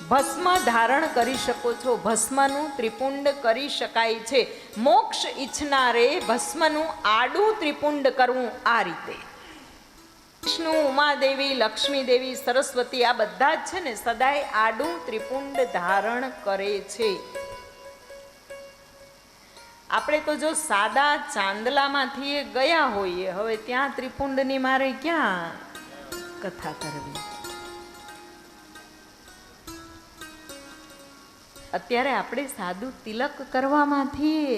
ભસ્મ ધારણ કરી શકો છો. ભસ્મનું ત્રિપુંડ કરી શકાય છે. મોક્ષ ઈચ્છનારે ભસ્મનું આડું ત્રિપુંડ કરવું આ રીતે. વિષ્ણુ, ઉમાદેવી, લક્ષ્મી દેવી, સરસ્વતી આ બધા જ છે ને સદાય આડું ત્રિપુંડ ધારણ કરે છે. આપણે તો જો સાદા ચાંદલામાંથી ગયા હોઈએ, હવે ત્યાં ત્રિપુંડની મારે ક્યાં કથા કરવી. અત્યારે આપણે સાદું તિલક કરવામાંથી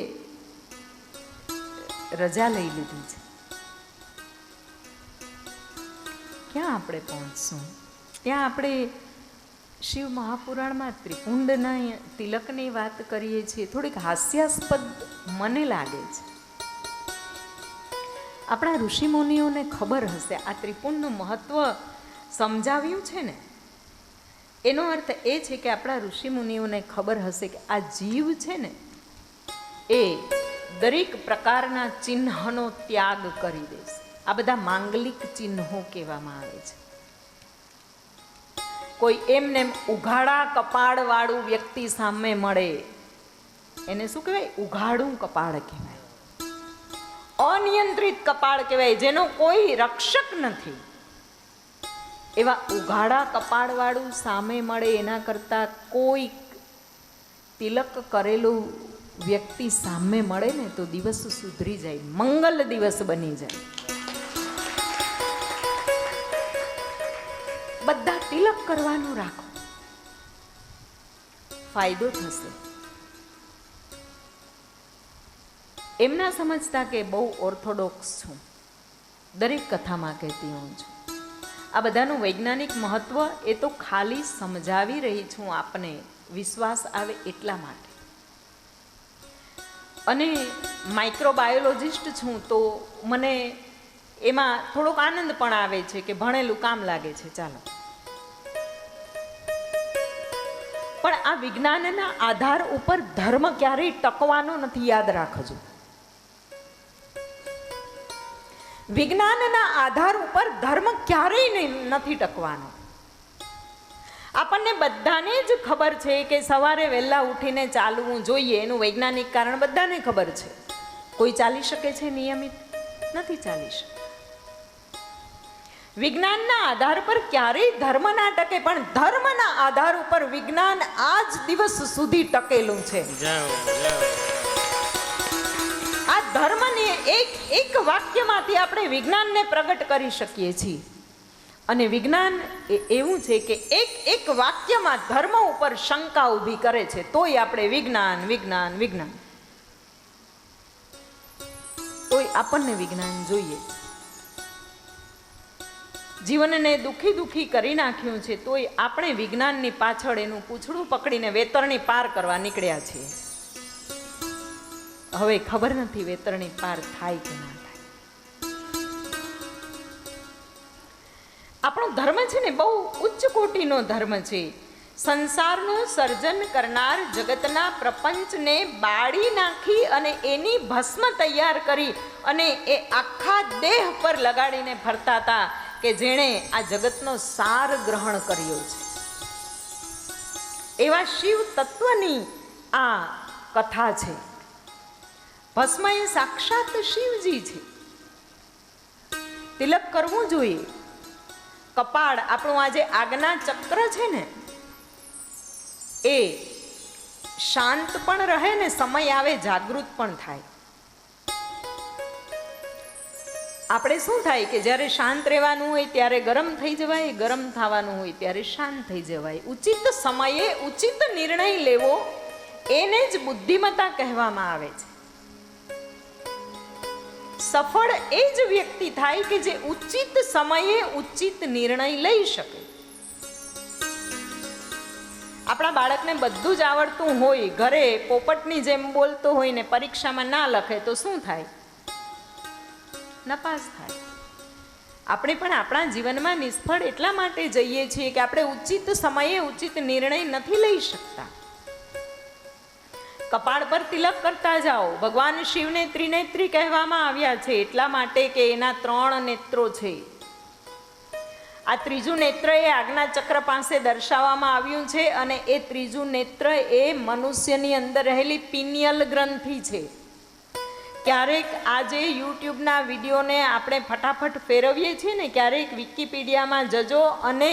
રજા લઈ લીધી છે. ક્યાં આપણે પહોંચશું? ત્યાં આપણે શિવ મહાપુરાણમાં ત્રિપુંડના તિલકની વાત કરીએ છીએ. થોડીક હાસ્યાસ્પદ મને લાગે છે. આપણા ઋષિમુનિઓને ખબર હશે આ ત્રિપુંડનું મહત્વ સમજાવ્યું છે ને, એનો અર્થ એ છે કે આપણા ઋષિમુનિઓને ખબર હશે કે આ જીવ છે ને એ દરેક પ્રકારના ચિહ્નનો ત્યાગ કરી દેશે. આ બધા માંગલિક ચિહ્નો કહેવામાં આવે છે. કોઈ એમને ઉઘાડા કપાળવાળું વ્યક્તિ સામે મળે એને શું કહેવાય? ઉઘાડું કપાળ કહેવાય. અનિયંત્રિત કપાળ કહેવાય, જેનો કોઈ રક્ષક નથી. એવા ઉઘાડા કપાળવાળું સામે મળે એના કરતાં કોઈ તિલક કરેલું વ્યક્તિ સામે મળે ને તો દિવસ સુધરી જાય, મંગલ દિવસ બની જાય. બધા તિલક કરવાનું રાખો, ફાયદો થશે. એમના સમજતા કે બહુ ઓર્થોડોક્સ છું, દરેક કથામાં કહેતી હોઉં છું. આ બધાનું વૈજ્ઞાનિક મહત્વ એ તો ખાલી સમજાવી રહી છું આપને, વિશ્વાસ આવે એટલા માટે. અને માઇક્રોબાયોલોજિસ્ટ છું તો મને એમાં થોડોક આનંદ પણ આવે છે કે ભણેલું કામ લાગે છે. ચાલો, પણ આ વિજ્ઞાનના આધાર ઉપર ધર્મ ક્યારેય ટકવાનો નથી, યાદ રાખજો. વિજ્ઞાનના આધાર ઉપર ધર્મ ક્યારેય નથી ટકવાનો. આપણને બધાને જ ખબર છે કે સવારે વહેલા ઉઠીને ચાલવું જોઈએ, એનું વૈજ્ઞાનિક કારણ બધાને ખબર છે. કોઈ ચાલી શકે છે નિયમિત? નથી ચાલી શકે. વિજ્ઞાનના આધાર પર ક્યારેય ધર્મ ના ટકે, પણ ધર્મના આધાર ઉપર વિજ્ઞાન આજ દિવસ સુધી ટકેલું છે. આ ધર્મને એક વાક્યમાંથી આપણે વિજ્ઞાનને પ્રગટ કરી શકીએ છીએ. અને વિજ્ઞાન એવું છે કે એક વાક્યમાં ધર્મ ઉપર શંકા ઊભી કરે છે, તોય આપણે વિજ્ઞાન વિજ્ઞાન વિજ્ઞાન, તોય આપણને વિજ્ઞાન જોઈએ. જીવનને દુખી કરી નાખ્યું છે, તોય આપણે વિજ્ઞાનની પાછળ એનું પૂંછડું પકડીને વેતરણી પાર કરવા નીકળ્યા છીએ. હવે ખબર નથી વેતરણી પાર થાય કે ના થાય. આપણો ધર્મ છે ને બહુ ઉચ્ચ કોટીનો ધર્મ છે. સંસારનું સર્જન કરનાર જગતના પ્રપંચને બાળી નાખી અને એની ભસ્મ તૈયાર કરી અને એ આખા દેહ પર લગાડીને ફરતા હતા કે જેણે આ જગતનો સાર ગ્રહણ કર્યો છે. એવા શિવ તત્વની આ કથા છે. ભસ્મ એ સાક્ષાત શિવજી છે. તિલક કરવું જોઈએ. કપાળ આપણું આ જે આજ્ઞા ચક્ર છે ને એ શાંત પણ રહે ને સમય આવે જાગૃત પણ થાય. આપણે શું થાય કે જ્યારે શાંત રહેવાનું હોય ત્યારે ગરમ થઈ જવાય, ગરમ થવાનું હોય ત્યારે શાંત થઈ જવાય. ઉચિત સમયે ઉચિત નિર્ણય લેવો એને જ બુદ્ધિમત્તા કહેવામાં આવે છે. સફળ એ જ વ્યક્તિ થાય કે જે ઉચિત સમયે ઉચિત નિર્ણય લઈ શકે. આપણા બાળકને બધું જ આવડતું હોય, ઘરે પોપટની જેમ બોલતો હોય ને પરીક્ષામાં ના લખે તો શું થાય? નપાસ થાય. આપણે પણ આપણા જીવનમાં નિષ્ફળ એટલા માટે જઈએ છીએ કે આપણે ઉચિત સમયે ઉચિત નિર્ણય નથી લઈ શકતા. કપાળ પર તિલક કરતા જાઓ. ભગવાન શિવને ત્રિનેત્રી કહેવામાં આવ્યા છે એટલા માટે કે એના 3 નેત્રો છે. આ ત્રીજું નેત્ર એ આજ્ઞા ચક્ર પાસે દર્શાવવામાં આવ્યું છે અને એ ત્રીજું નેત્ર એ મનુષ્યની અંદર રહેલી પિનિયલ ગ્રંથિ છે. ક્યારેક આજે યુટ્યુબના વિડીયોને આપણે ફટાફટ ફેરવીએ છીએ ને, ક્યારેક વિકિપીડિયામાં જજો અને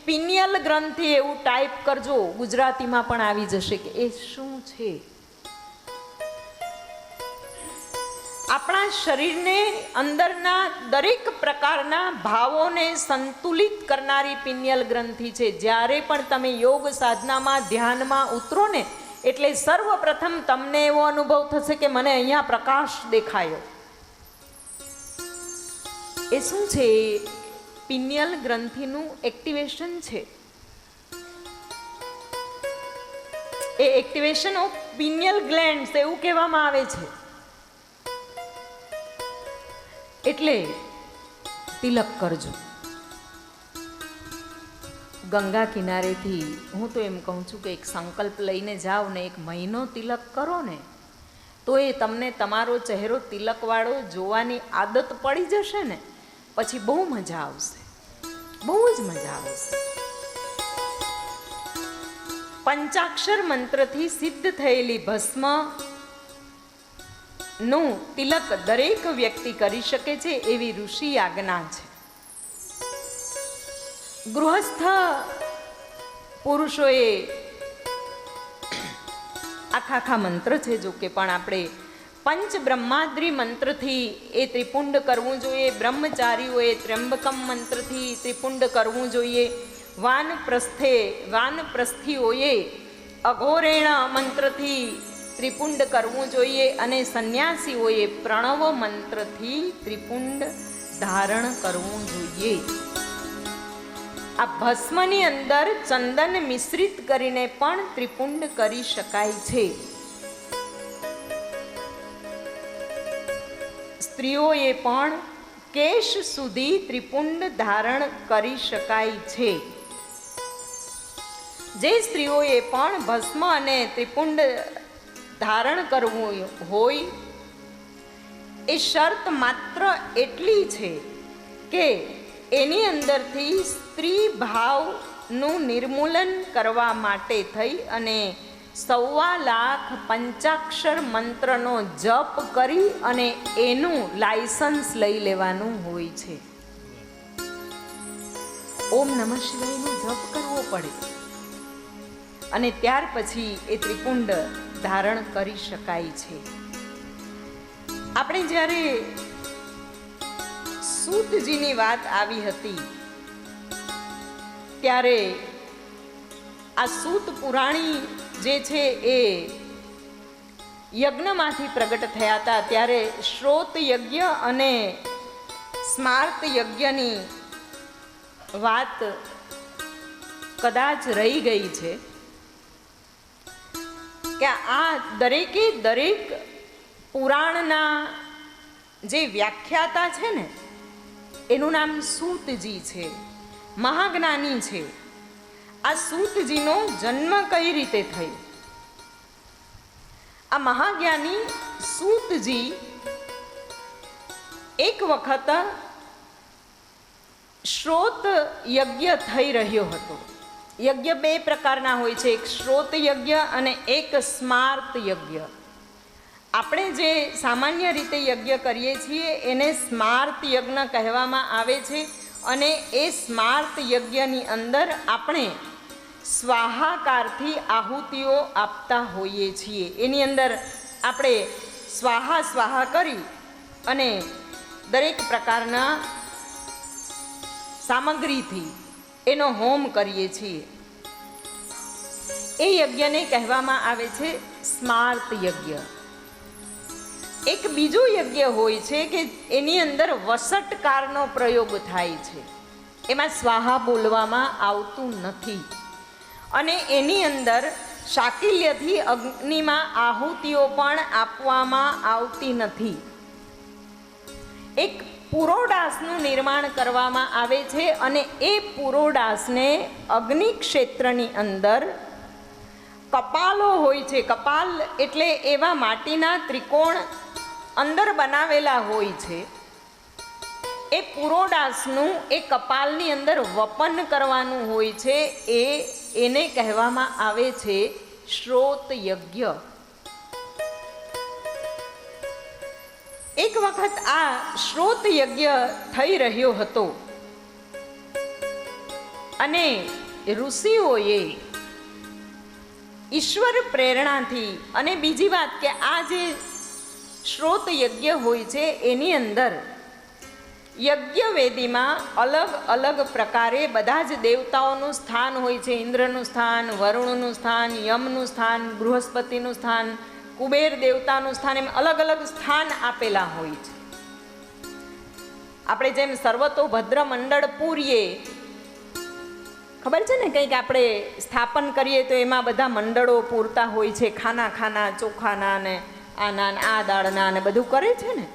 પિનિયલ ગ્રંથિ એવું ટાઈપ કરજો, ગુજરાતીમાં પણ આવી જશે કે એ શું છે. આપણા શરીરને અંદરના દરેક પ્રકારના ભાવોને સંતુલિત કરનારી પિનિયલ ગ્રંથિ છે. જ્યારે પણ તમે યોગ સાધનામાં ધ્યાનમાં ઉતરો ને એટલે સર્વપ્રથમ તમને એવો અનુભવ થશે કે મને અહીંયા પ્રકાશ દેખાયો. એ શું છે? પિનિયલ ગ્રંથિનું એક્ટિવેશન છે. એ એક્ટિવેશન ઓફ પિનિયલ ગ્લેન્ડ્સ એવું કહેવામાં આવે છે. એટલે તિલક કરજો. ગંગા કિનારેથી હું તો એમ કહું છું કે એક સંકલ્પ લઈને જાઓ ને 1 મહિનો તિલક કરો ને તો એ તમને તમારો ચહેરો તિલકવાળો જોવાની આદત પડી જશે ને પછી બહુ મજા આવશે, બહુ જ મજા આવશે. પંચાક્ષર મંત્રથી સિદ્ધ થયેલી ભસ્મ નું તિલક દરેક વ્યક્તિ કરી શકે છે એવી ઋષિ આજ્ઞા છે. ગૃહસ્થ પુરુષોએ આખા મંત્ર છે જો કે, પણ આપણે પંચ બ્રહ્માદ્રી મંત્રથી એ ત્રિપુંડ કરવું જોઈએ. બ્રહ્મચારીઓએ ત્ર્યંબકમ મંત્રથી ત્રિપુંડ કરવું જોઈએ. વાનપ્રસ્થીઓએ અઘોરેણ મંત્રથી ત્રિપુંડ કરવું જોઈએ અને સંન્યાસીઓએ પ્રણવ મંત્રથી ત્રિપુંડ ધારણ કરવું જોઈએ. આ ભસ્મની અંદર ચંદન મિશ્રિત કરીને પણ ત્રિપુંડ કરી શકાય છે. સ્ત્રીઓએ પણ કેશ સુધી ત્રિપુંડ ધારણ કરી શકાય છે. જે સ્ત્રીઓએ પણ ભસ્મ અને ત્રિપુંડ ધારણ કરવું હોય એ શરત માત્ર એટલી છે કે એની અંદરથી સ્ત્રી ભાવનું નિર્મૂલન કરવા માટે થઈ અને 1.25 લાખ પંચાક્ષર મંત્રનો જપ કરી અને એનું લાયસન્સ લઈ લેવાનું હોય છે. ઓમ નમઃ શિવાયનો જપ કરવો પડે અને ત્યાર પછી એ ત્રિપુંડ ધારણ કરી શકાય છે. આપણે જ્યારે સૂતજીની વાત આવી હતી ત્યારે આ સૂત પુરાણી જે છે એ યજ્ઞમાંથી પ્રગટ થયા હતા. ત્યારે શ્રોત યજ્ઞ અને સ્માર્ત યજ્ઞની વાત કદાચ રહી ગઈ છે કે આ દરેકે દરેક પુરાણના જે વ્યાખ્યાતા છે ને એનું નામ સૂતજી છે, મહાજ્ઞાની છે. આ સૂતજીનો જન્મ કઈ રીતે થયો? આ મહાજ્ઞાની સૂતજી એક વખત શ્રોત યજ્ઞ થઈ રહ્યો હતો. યજ્ઞ 2 પ્રકારના હોય છે, એક શ્રોત યજ્ઞ અને એક સ્માર્ત યજ્ઞ. આપણે જે સામાન્ય રીતે યજ્ઞ કરીએ છીએ એને સ્માર્ત યજ્ઞ કહેવામાં આવે છે. અને એ સ્માર્ત યજ્ઞની અંદર આપણે સ્વાહાકારથી આહુતિઓ આપતા હોઈએ છીએ. એની અંદર આપણે સ્વાહા કરી અને દરેક પ્રકારના સામગ્રીથી એનો હોમ કરીએ છીએ. એ યજ્ઞને કહેવામાં આવે છે સ્માર્ત યજ્ઞ. એક બીજો યજ્ઞ હોય છે કે એની અંદર વસટકારનો પ્રયોગ થાય છે. એમાં સ્વાહા બોલવામાં આવતું નથી અને એની અંદર શાકિલ્યથી અગ્નિમાં આહુતિઓ પણ આપવામાં આવતી નથી. એક પુરોડાસનું નિર્માણ કરવામાં આવે છે અને એ પુરોડાસને અગ્નિ ક્ષેત્રની અંદર કપાલો હોય છે. કપાલ એટલે એવા માટીના ત્રિકોણ અંદર બનાવેલા હોય છે. એ પુરોડાસનું એ કપાલની અંદર વપન કરવાનું હોય છે. એને કહેવામાં આવે છે શ્રોત યજ્ઞ. એક વખત આ શ્રોત યજ્ઞ થઈ રહ્યો હતો અને ઋષિઓએ ઈશ્વર પ્રેરણાથી, અને બીજી વાત કે આ જે શ્રોત યજ્ઞ હોય છે એની અંદર યજ્ઞવેદીમાં અલગ અલગ પ્રકારે બધા જ દેવતાઓનું સ્થાન હોય છે. ઇન્દ્રનું સ્થાન, વરુણનું સ્થાન, યમનું સ્થાન, બૃહસ્પતિનું સ્થાન, કુબેર દેવતાનું સ્થાન, એમ અલગ અલગ સ્થાન આપેલા હોય છે. આપણે જેમ સર્વતોભદ્ર મંડળ પૂરીએ, ખબર છે ને, કંઈક આપણે સ્થાપન કરીએ તો એમાં બધા મંડળો પૂરતા હોય છે, ખાના ખાના ચોખાના ને આના આ દાળના ને બધું કરે છે ને.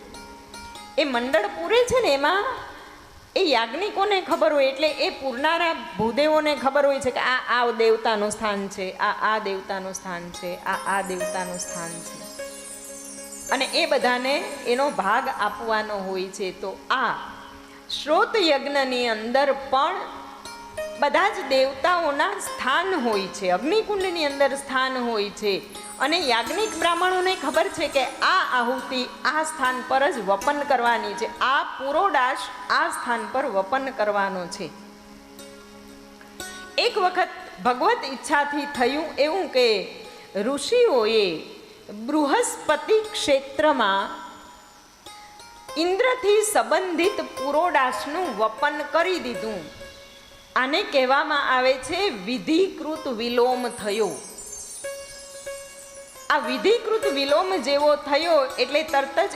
એ મંડળ પૂરે છે ને, એમાં એ યાજ્ઞિકોને ખબર હોય, એટલે એ પૂરનારા ભૂદેવોને ખબર હોય છે કે આ દેવતાનું સ્થાન છે, આ દેવતાનું સ્થાન છે, આ દેવતાનું સ્થાન છે, અને એ બધાને એનો ભાગ આપવાનો હોય છે. તો આ શ્રોત યજ્ઞની અંદર પણ બધા જ દેવતાઓના સ્થાન હોય છે, અગ્નિકુંડની અંદર સ્થાન હોય છે, અને યાજ્ઞિક બ્રાહ્મણોને ખબર છે કે આ આહુતિ આ સ્થાન પર જ વપન કરવાની છે, આ પુરોડાશ આ સ્થાન પર વપન કરવાનો છે. એક વખત ભગવત ઈચ્છાથી થયું એવું કે ઋષિઓએ બૃહસ્પતિ ક્ષેત્રમાં ઇન્દ્રથી સંબંધિત પુરોડાશનું વપન કરી દીધું. આને કહેવામાં આવે છે વિધિકૃત વિલોમ થયો. આ વિધિકૃત વિલોમ જેવો થયો એટલે તરત જ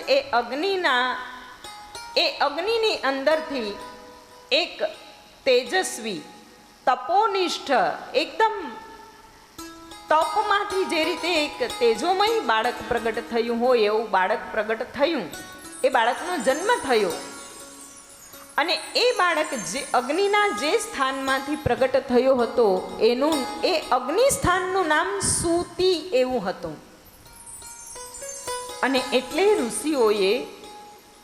એ અગ્નિની અંદરથી એક તેજસ્વી તપોનિષ્ઠ એકદમ તપમાંથી જે રીતે એક તેજોમય બાળક પ્રગટ થયું હોય એવું બાળક પ્રગટ થયું. એ બાળકનો જન્મ થયો, અને એ બાળક જે અગ્નિના જે સ્થાનમાંથી પ્રગટ થયો હતો એનું એ અગ્નિ સ્થાનનું નામ સૂતી એવું હતું. અને એટલે ઋષિઓએ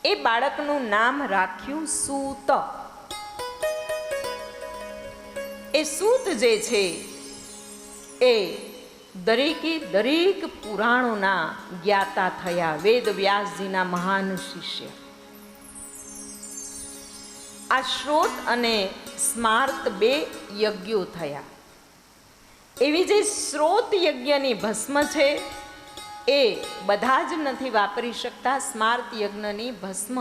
એ બાળકનું નામ રાખ્યું સૂત. એ સૂત જે છે એ દરેક પુરાણોના જ્ઞાતા થયા, વેદ વ્યાસજીના મહાન શિષ્ય. આ શ્રોત અને સ્માર્ત બે યજ્ઞો થયા. એવી જે શ્રોત યજ્ઞની ભસ્મ છે એ બધા જ નથી વાપરી શકતા. સ્માર્ત યજ્ઞની ભસ્મ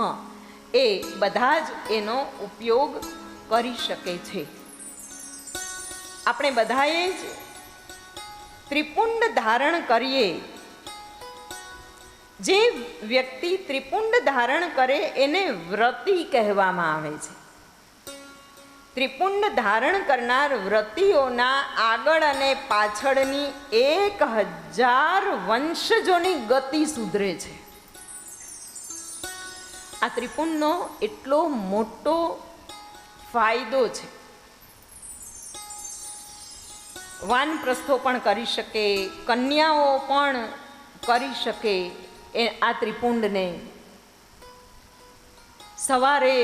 એ બધા જ એનો ઉપયોગ કરી શકે છે. આપણે બધાએ જ ત્રિપુંડ ધારણ કરીએ. જે વ્યક્તિ ત્રિપુંડ ધારણ કરે એને વ્રતી કહેવામાં આવે છે. ત્રિપુંડ ધારણ કરનાર વ્રતીઓના આગળ અને પાછળની 1000 વંશજોની ગતિ સુધરે છે. આ ત્રિપુંડનો એટલો મોટો ફાયદો છે. વાનપ્રસ્થો પણ કરી શકે, કન્યાઓ પણ કરી શકે. આ ત્રિપુંડને સવારે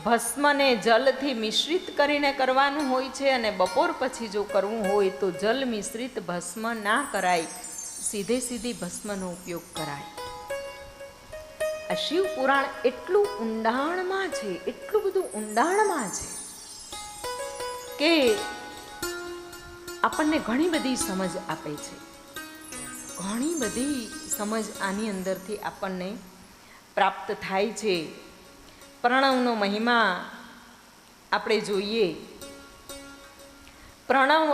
ભસ્મને જલથી મિશ્રિત કરીને કરવાનું હોય છે, અને બપોર પછી જો કરવું હોય તો જલ મિશ્રિત ભસ્મ ના કરાય, સીધી ભસ્મનો ઉપયોગ કરાય. આ શિવ પુરાણ એટલું ઊંડાણમાં છે, એટલું બધું ઊંડાણમાં છે કે આપણને ઘણી બધી સમજ આપે છે. ઘણી બધી સમજ આની અંદરથી આપણને પ્રાપ્ત થાય છે. પ્રણવનો મહિમા આપણે જોઈએ. પ્રણવ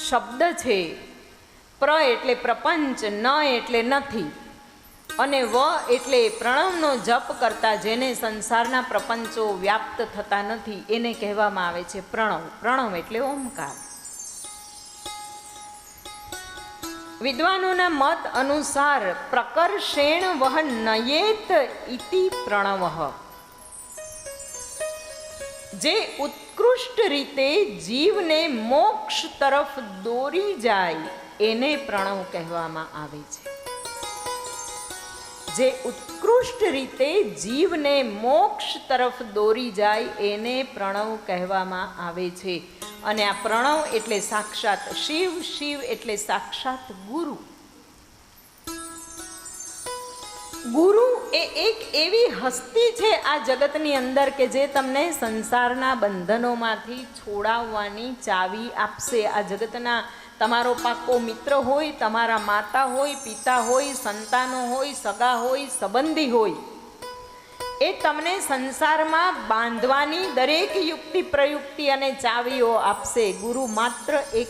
શબ્દ છે. પ્ર એટલે પ્રપંચ, ન એટલે નથી, અને વ એટલે પ્રણવનો જપ કરતા જેને સંસારના પ્રપંચો વ્યાપ્ત થતા નથી એને કહેવામાં આવે છે પ્રણવ. પ્રણવ એટલે ઓમકાર. વિદ્વાનોના મત અનુસાર પ્રકર્ષેણ વહ નયેત ઇતિ પ્રણવઃ. જે ઉત્કૃષ્ટ રીતે જીવને મોક્ષ તરફ દોરી જાય એને પ્રણવ કહેવામાં આવે છે. જે ઉત્કૃષ્ટ રીતે જીવને મોક્ષ તરફ દોરી જાય એને પ્રણવ કહેવામાં આવે છે. અને આ પ્રણવ એટલે સાક્ષાત શિવ, શિવ એટલે સાક્ષાત ગુરુ. ગુરુ એ એક એવી હસ્તી છે આ જગતની અંદર કે જે તમને સંસારના બંધનોમાંથી છોડાવવાની ચાવી આપશે. આ જગતના તમારો પાકો મિત્ર હોય, તમારા માતા હોય, પિતા હોય, સંતાનો હોય, સગા હોય, સંબંધી હોય, એ તમને સંસારમાં બાંધવાની દરેક યુક્તિ પ્રયુક્તિ અને ચાવીઓ આપશે. ગુરુ માત્ર એક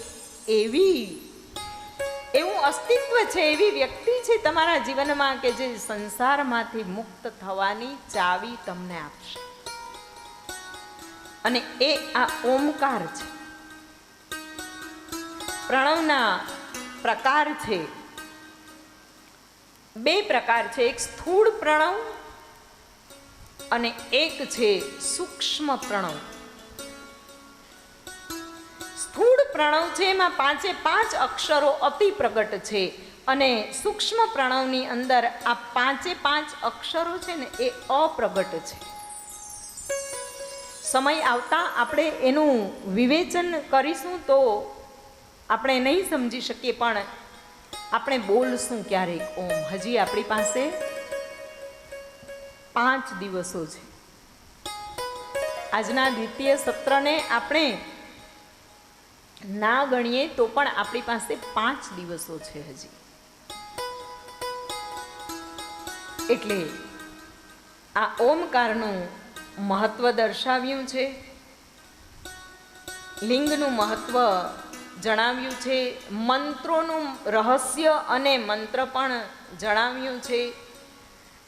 એવું અસ્તિત્વ છે, એવી વ્યક્તિ છે તમારા જીવનમાં કે જે સંસારમાંથી મુક્ત થવાની ચાવી તમને આપશે. અને એ આ ઓમકાર છે. પ્રણવના પ્રકાર છે, બે પ્રકાર છે. એક સ્થૂળ પ્રણવ અને એક છે સૂક્ષ્મ પ્રણવ. સ્થૂળ પ્રણવ છે એમાં 5 અક્ષરો અતિ પ્રગટ છે અને સૂક્ષ્મ પ્રણવની અંદર આ 5 અક્ષરો છે ને એ અપ્રગટ છે. સમય આવતા આપણે એનું વિવેચન કરીશું તો આપણે નહીં સમજી શકીએ, પણ આપણે બોલશું ક્યારેક ઓમ. હજી આપણી પાસે 5 દિવસો છે. આજના દ્વિતીય સત્રને આપણે ના ગણીએ તો પણ આપણી પાસે 5 દિવસો છે હજી. એટલે આ ઓમકારનું મહત્વ દર્શાવ્યું છે, લિંગનું મહત્વ જણાવ્યું છે, મંત્રોનું રહસ્ય અને મંત્ર પણ જણાવ્યું છે.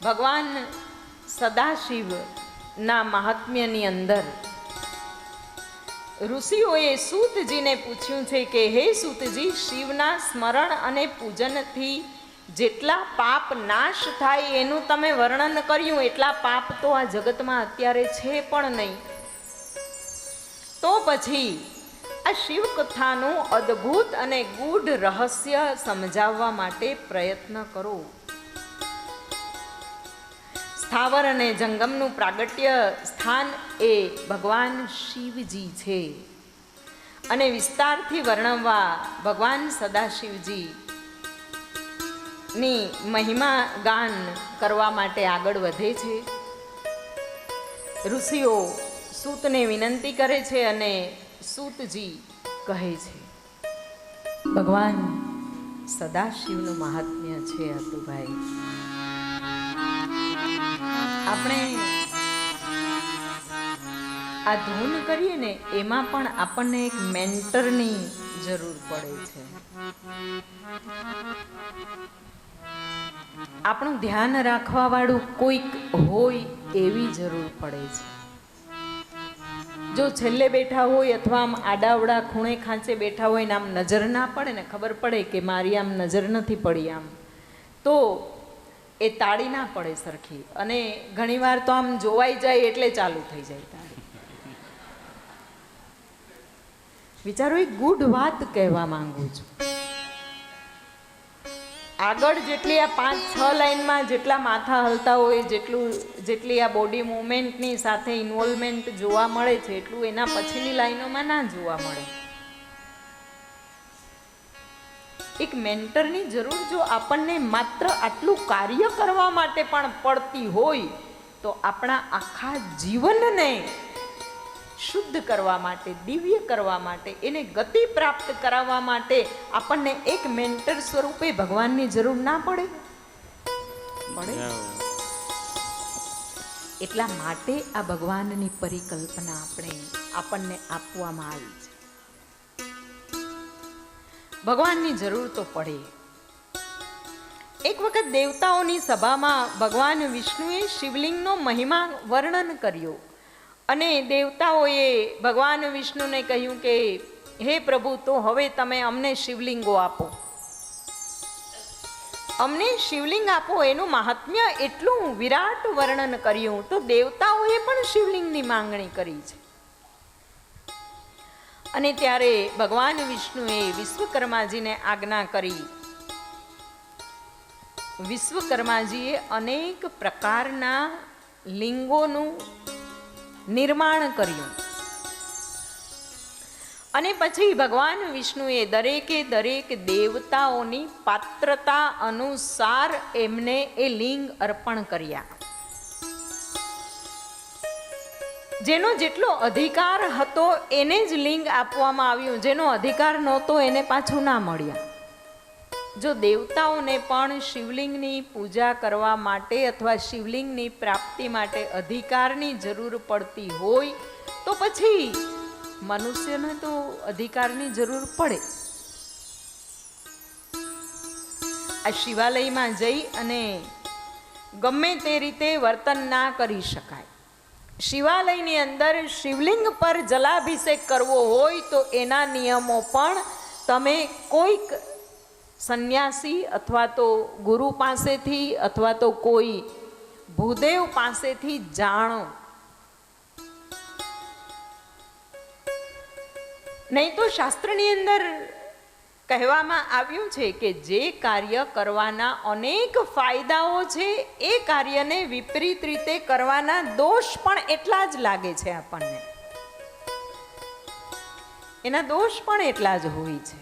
ભગવાન સદાશિવના મહાત્મ્યની અંદર ઋષિઓએ સૂતજીને પૂછ્યું છે કે હે સૂતજી, શિવના સ્મરણ અને પૂજનથી જેટલા પાપ નાશ થાય એનું તમે વર્ણન કર્યું, એટલા પાપ તો આ જગતમાં અત્યારે છે પણ નહીં. તો પછી આ શિવ કથાનું અદ્ભુત અને ગૂઢ રહસ્ય સમજાવવા માટે પ્રયત્ન કરો. સ્થાવર અને જંગમનું પ્રાગટ્ય સ્થાન એ ભગવાન શિવજી છે અને વિસ્તારથી વર્ણવવા ભગવાન સદાશિવજી ની મહિમા ગાન કરવા માટે આગળ વધે છે. ઋષિઓ સૂતને વિનંતી કરે છે અને સૂતજી કહે છે, ભગવાન સદાશિવનું મહાત્મ્ય છે અતુભાઈ. આપણે આ ધૂન કરીએ ને એમાં પણ આપણને એક મેન્ટરની જરૂર પડે છે. આપણું ધ્યાન રાખવા વાળું કોઈક હોય એવી જરૂર પડે છે. જો છેલ્લે બેઠા હોય અથવા આમ આડાવડા ખૂણે ખાંચે બેઠા હોય ને આમ નજર ના પડે ને, ખબર પડે કે મારી આમ નજર નથી પડી આમ, તો એ તાળી ના પડે સરખી, અને ઘણીવાર તો આમ જોવાઈ જાય એટલે ચાલુ થઈ જાય તાળી. વિચારો, એક ગુડ વાત કહેવા માંગુ છું. આગળ જેટલી આ 5-6 લાઈનમાં જેટલા માથા હલતા હોય, જેટલી આ બોડી મૂવમેન્ટની સાથે ઇન્વોલ્વમેન્ટ જોવા મળે છે, એટલું એના પછીની લાઈનોમાં ના જોવા મળે. એક મેન્ટરની જરૂર જો આપણને માત્ર આટલું કાર્ય કરવા માટે પણ પડતી હોય તો આપણા આખા જીવનને શુદ્ધ કરવા માટે, દિવ્ય કરવા માટે, એને ગતિ પ્રાપ્ત કરાવવા માટે આપણને એક મેન્ટર સ્વરૂપે ભગવાનની જરૂર ના પડે? પડે. એટલા માટે આ ભગવાનની પરિકલ્પના આપણને આપવામાં આવી છે. ભગવાનની જરૂર તો પડે. એક વખત દેવતાઓની સભામાં ભગવાન વિષ્ણુએ શિવલિંગનો મહિમા વર્ણન કર્યો અને દેવતાઓએ ભગવાન વિષ્ણુને કહ્યું કે હે પ્રભુ, તો હવે તમે અમને શિવલિંગો આપો, અમને શિવલિંગ આપો. એનું મહાત્મ્ય એટલું વિરાટ વર્ણન કર્યું તો દેવતાઓએ પણ શિવલિંગની માંગણી કરી છે. અને ત્યારે ભગવાન વિષ્ણુએ વિશ્વકર્માજીને આજ્ઞા કરી. વિશ્વકર્માજીએ અનેક પ્રકારના લિંગોનું નિર્માણ કર્યું અને પછી ભગવાન વિષ્ણુએ દરેક દેવતાઓની પાત્રતા અનુસાર એમને એ લિંગ અર્પણ કર્યા. જેનો જેટલો અધિકાર હતો એને જ લિંગ આપવામાં આવ્યું, જેનો અધિકાર નહોતો એને પાછું ના મળ્યા. જો દેવતાઓને પણ શિવલિંગની પૂજા કરવા માટે અથવા શિવલિંગની પ્રાપ્તિ માટે અધિકારની જરૂર પડતી હોય તો પછી મનુષ્યને તો અધિકારની જરૂર પડે. આ શિવાલયમાં જઈ અને ગમે તે રીતે વર્તન ના કરી શકાય. શિવાલયની અંદર શિવલિંગ પર જલાભિષેક કરવો હોય તો એના નિયમો પણ તમે કોઈક સંન્યાસી અથવા તો ગુરુ પાસેથી અથવા તો કોઈ ભૂદેવ પાસેથી જાણો, નહીં તો શાસ્ત્રની અંદર કહેવામાં આવ્યું છે કે જે કાર્ય કરવાના અનેક ફાયદાઓ છે એ કાર્યને વિપરીત રીતે કરવાના દોષ પણ એટલા જ લાગે છે આપણને, એના દોષ પણ એટલા જ હોય છે.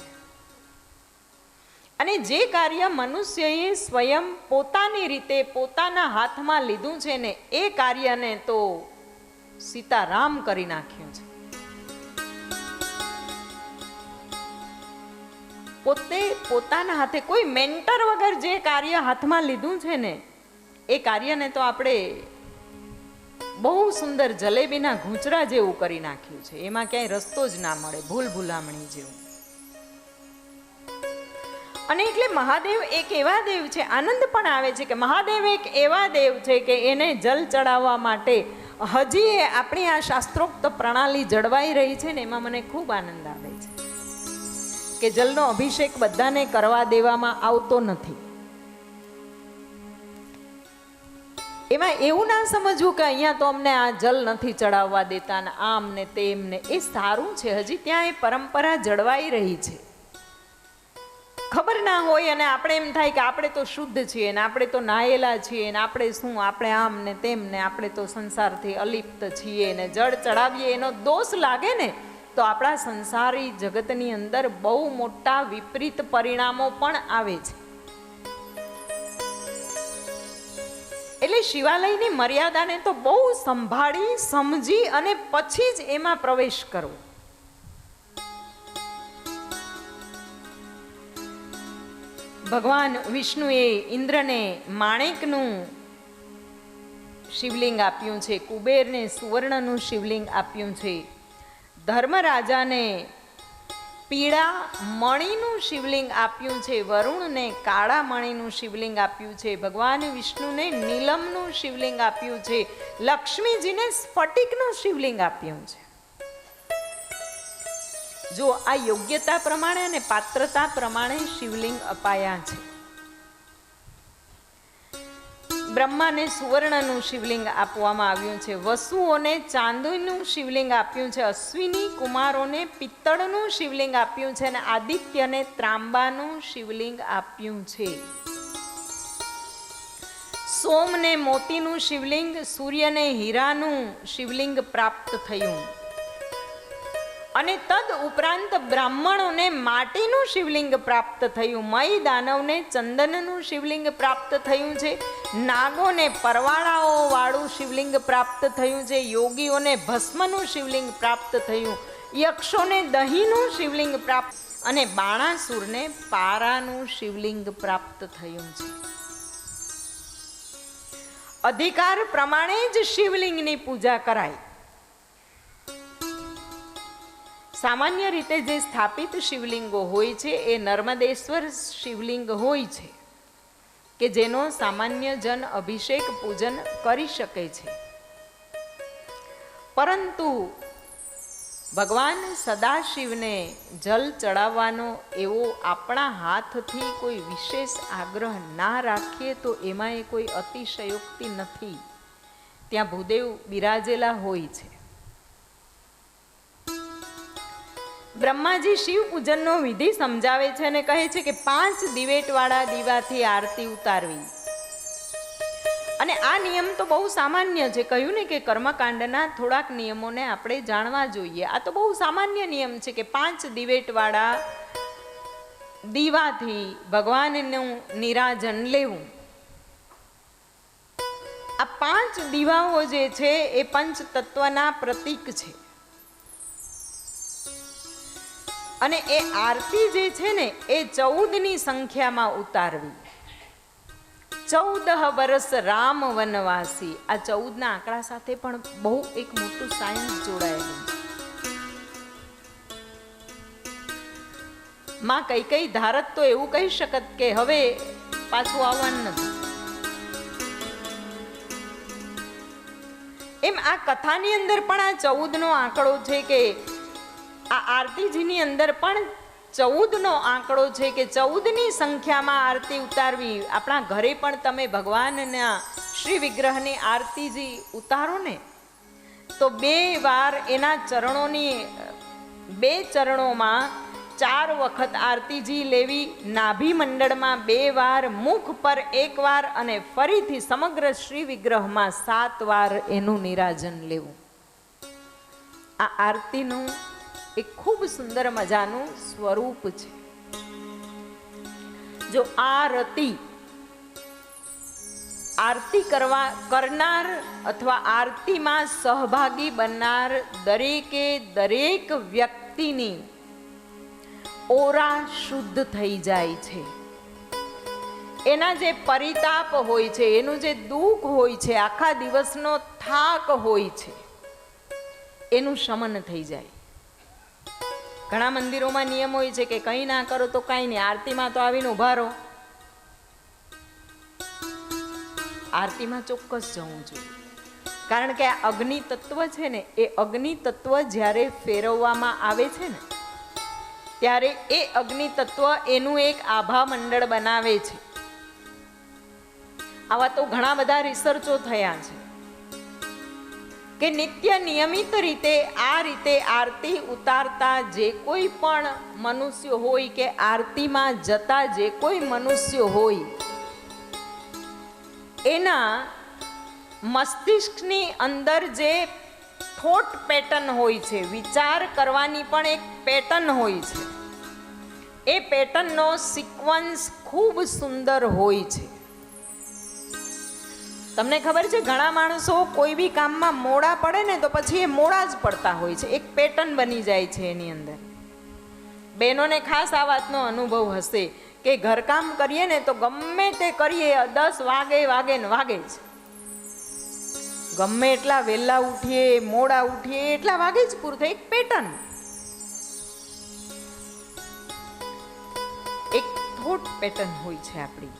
અને જે કાર્ય મનુષ્યએ સ્વયં પોતાની રીતે પોતાના હાથમાં લીધું છે ને એ કાર્યને તો સીતારામ કરી નાખ્યું છે. પોતે પોતાના હાથે કોઈ મેન્ટર વગર જે કાર્ય હાથમાં લીધું છે ને એ કાર્યને તો આપણે બહુ સુંદર જલેબીના ઘૂંચરા જેવું કરી નાખ્યું છે. એમાં ક્યાંય રસ્તો જ ના મળે, ભૂલ ભૂલામણી જેવું. અને એટલે મહાદેવ એક એવા દેવ છે, આનંદ પણ આવે છે કે મહાદેવ એક એવા દેવ છે કે એને જલ ચડાવવા માટે હજી એ આપણી આ શાસ્ત્રોક્ત પ્રણાલી જળવાઈ રહી છે ને એમાં મને ખૂબ આનંદ આવે છે કે જલનો અભિષેક બધાને કરવા દેવામાં આવતો નથી. એમાં એવું ના સમજવું કે અહીંયા તો અમને આ જલ નથી ચડાવવા દેતા ને આમ ને તેમ ને, એ સારું છે, હજી ત્યાં એ પરંપરા જળવાઈ રહી છે. ખબર ના હોય અને આપણે એમ થાય કે આપણે તો શુદ્ધ છીએ ને આપણે તો નાયેલા છીએ ને આપણે શું, આપણે આમ ને તેમ ને, આપણે તો સંસારથી અલિપ્ત છીએ ને જળ ચડાવીએ એનો દોષ લાગે ને તો આપણા સંસારી જગતની અંદર બહુ મોટા વિપરીત પરિણામો પણ આવે છે. એટલે શિવાલયની મર્યાદાને તો બહુ સંભાળી સમજી અને પછી જ એમાં પ્રવેશ કરવો. ભગવાન વિષ્ણુએ ઇન્દ્રને માણેકનું શિવલિંગ આપ્યું છે, કુબેરને સુવર્ણનું શિવલિંગ આપ્યું છે, ધર્મરાજાને પીળા મણીનું શિવલિંગ આપ્યું છે, વરુણને કાળા મણીનું શિવલિંગ આપ્યું છે, ભગવાન વિષ્ણુને નીલમનું શિવલિંગ આપ્યું છે, લક્ષ્મીજીને સ્ફટિકનું શિવલિંગ આપ્યું છે. જો આ યોગ્યતા પ્રમાણે અને પાત્રતા પ્રમાણે શિવલિંગ અપાયા છે. બ્રહ્માને સુવર્ણનું શિવલિંગ આપવામાં આવ્યું છે, વસુઓને ચાંદીનું શિવલિંગ આપ્યું છે, અશ્વિની કુમારોને પિત્તળનું શિવલિંગ આપ્યું છે અને આદિત્યને ત્રાંબાનું શિવલિંગ આપ્યું છે. સોમને મોતીનું શિવલિંગ, સૂર્યને હીરાનું શિવલિંગ પ્રાપ્ત થયું અને તદ ઉપરાંત બ્રાહ્મણોને માટીનું શિવલિંગ પ્રાપ્ત થયું, મય દાનવને ચંદનનું શિવલિંગ પ્રાપ્ત થયું છે, નાગોને પરવાળાઓ વાળું શિવલિંગ પ્રાપ્ત થયું છે, યોગીઓને ભસ્મનું શિવલિંગ પ્રાપ્ત થયું, યક્ષોને દહીંનું શિવલિંગ પ્રાપ્ત અને બાણાસુરને પારાનું શિવલિંગ પ્રાપ્ત થયું છે. અધિકાર પ્રમાણે જ શિવલિંગની પૂજા કરાય. સામાન્ય રીતે જે સ્થાપિત શિવલિંગો હોય છે એ નર્મદેશ્વર શિવલિંગ હોય છે કે જેનો સામાન્ય જન અભિષેક પૂજન કરી શકે છે. પરંતુ ભગવાન સદાશિવને જલ ચડાવવાનો એવો આપણા હાથથી કોઈ વિશેષ આગ્રહ ના રાખીએ તો એમાં એ કોઈ અતિશયોક્તિ નથી. ત્યાં ભૂદેવ બિરાજેલા હોય છે. બ્રહ્માજી શિવ પૂજનનો વિધિ સમજાવે છે અને કહે છે કે 5 દિવેટવાળા દીવાથી આરતી ઉતારવી. અને આ નિયમ તો બહુ સામાન્ય છે. કહ્યું ને કે કર્મકાંડના થોડાક નિયમોને આપણે જાણવા જોઈએ. આ તો બહુ સામાન્ય નિયમ છે કે 5 દિવેટવાળા દીવાથી ભગવાનનું નિરાજન લેવું. આ 5 દીવાઓ જે છે એ પંચ તત્વના પ્રતીક છે અને એ આરતી જે છે ને એ 14ની સંખ્યામાં ઉતારવી. 14 વર્ષ રામ વનવાસી. આ 14ના આંકડા સાથે પણ બહુ એક મોટું સાયન્સ જોડાયેલું છે. માં કઈ ધારત તો એવું કહી શકત કે હવે પાછું આવવાનું નથી. એ એમ આ કથાની અંદર પણ આ 14નો આંકડો છે કે આ આરતીજીની અંદર પણ 14નો આંકડો છે કે 14ની સંખ્યામાં આરતી ઉતારવી. આપણા ઘરે પણ તમે ભગવાનના શ્રી વિગ્રહની આરતીજી ઉતારો ને તો 2 વાર એના ચરણોની 2 ચરણોમાં 4 વખત આરતીજી લેવી, નાભી મંડળમાં 2 વાર, મુખ પર 1 વાર અને ફરીથી સમગ્ર શ્રી વિગ્રહમાં 7 વાર એનું નિરાજન લેવું. આ આરતીનું એક ખૂબ સુંદર મજાનું સ્વરૂપ છે. જો આરતી કરનાર અથવા આરતીમાં સહભાગી બનનાર દરેકે દરેક વ્યક્તિની ઓરા શુદ્ધ થઈ જાય છે. એના જે પરિતાપ હોય છે, એનું જે દુઃખ હોય છે, આખા દિવસનો થાક હોય છે, એનું શમન થઈ જાય. ઘણા મંદિરોમાં નિયમ હોય છે કે કંઈ ના કરો તો કાંઈ નહીં, આરતીમાં તો આવીને ઉભા રહો. આરતીમાં ચોક્કસ જવું જોઈએ, કારણ કે આ અગ્નિ તત્વ છે ને, એ અગ્નિ તત્વ જ્યારે ફેરવવામાં આવે છે ને ત્યારે એ અગ્નિ તત્વ એનું એક આભા મંડળ બનાવે છે. આવા તો ઘણા બધા રિસર્ચો થયા છે કે નિત્ય નિયમિત રીતે આ રીતે આરતી ઉતારતા જે કોઈ પણ મનુષ્ય હોય કે આરતીમાં જતા જે કોઈ મનુષ્ય હોય, એના મસ્તિષ્કની અંદર જે થોટ પેટર્ન હોય છે, વિચાર કરવાની પણ એક પેટર્ન હોય છે, એ પેટર્નનો સિક્વન્સ ખૂબ સુંદર હોય છે. તમને ખબર છે ઘણા માણસો કોઈ બી કામમાં મોડા પડે ને તો પછી એ મોડા જ પડતા હોય છે, એક પેટર્ન બની જાય છે એની અંદર. બહેનોને ખાસ આ વાતનો અનુભવ હશે કે ઘરકામ કરીએ ને તો ગમે તે કરીએ 10 વાગે ને વાગે જ. ગમે એટલા વહેલા ઉઠીએ મોડા ઉઠીએ એટલા વાગે જ પૂરું થાય. એક પેટર્ન, એક થોટ પેટર્ન હોય છે આપણી,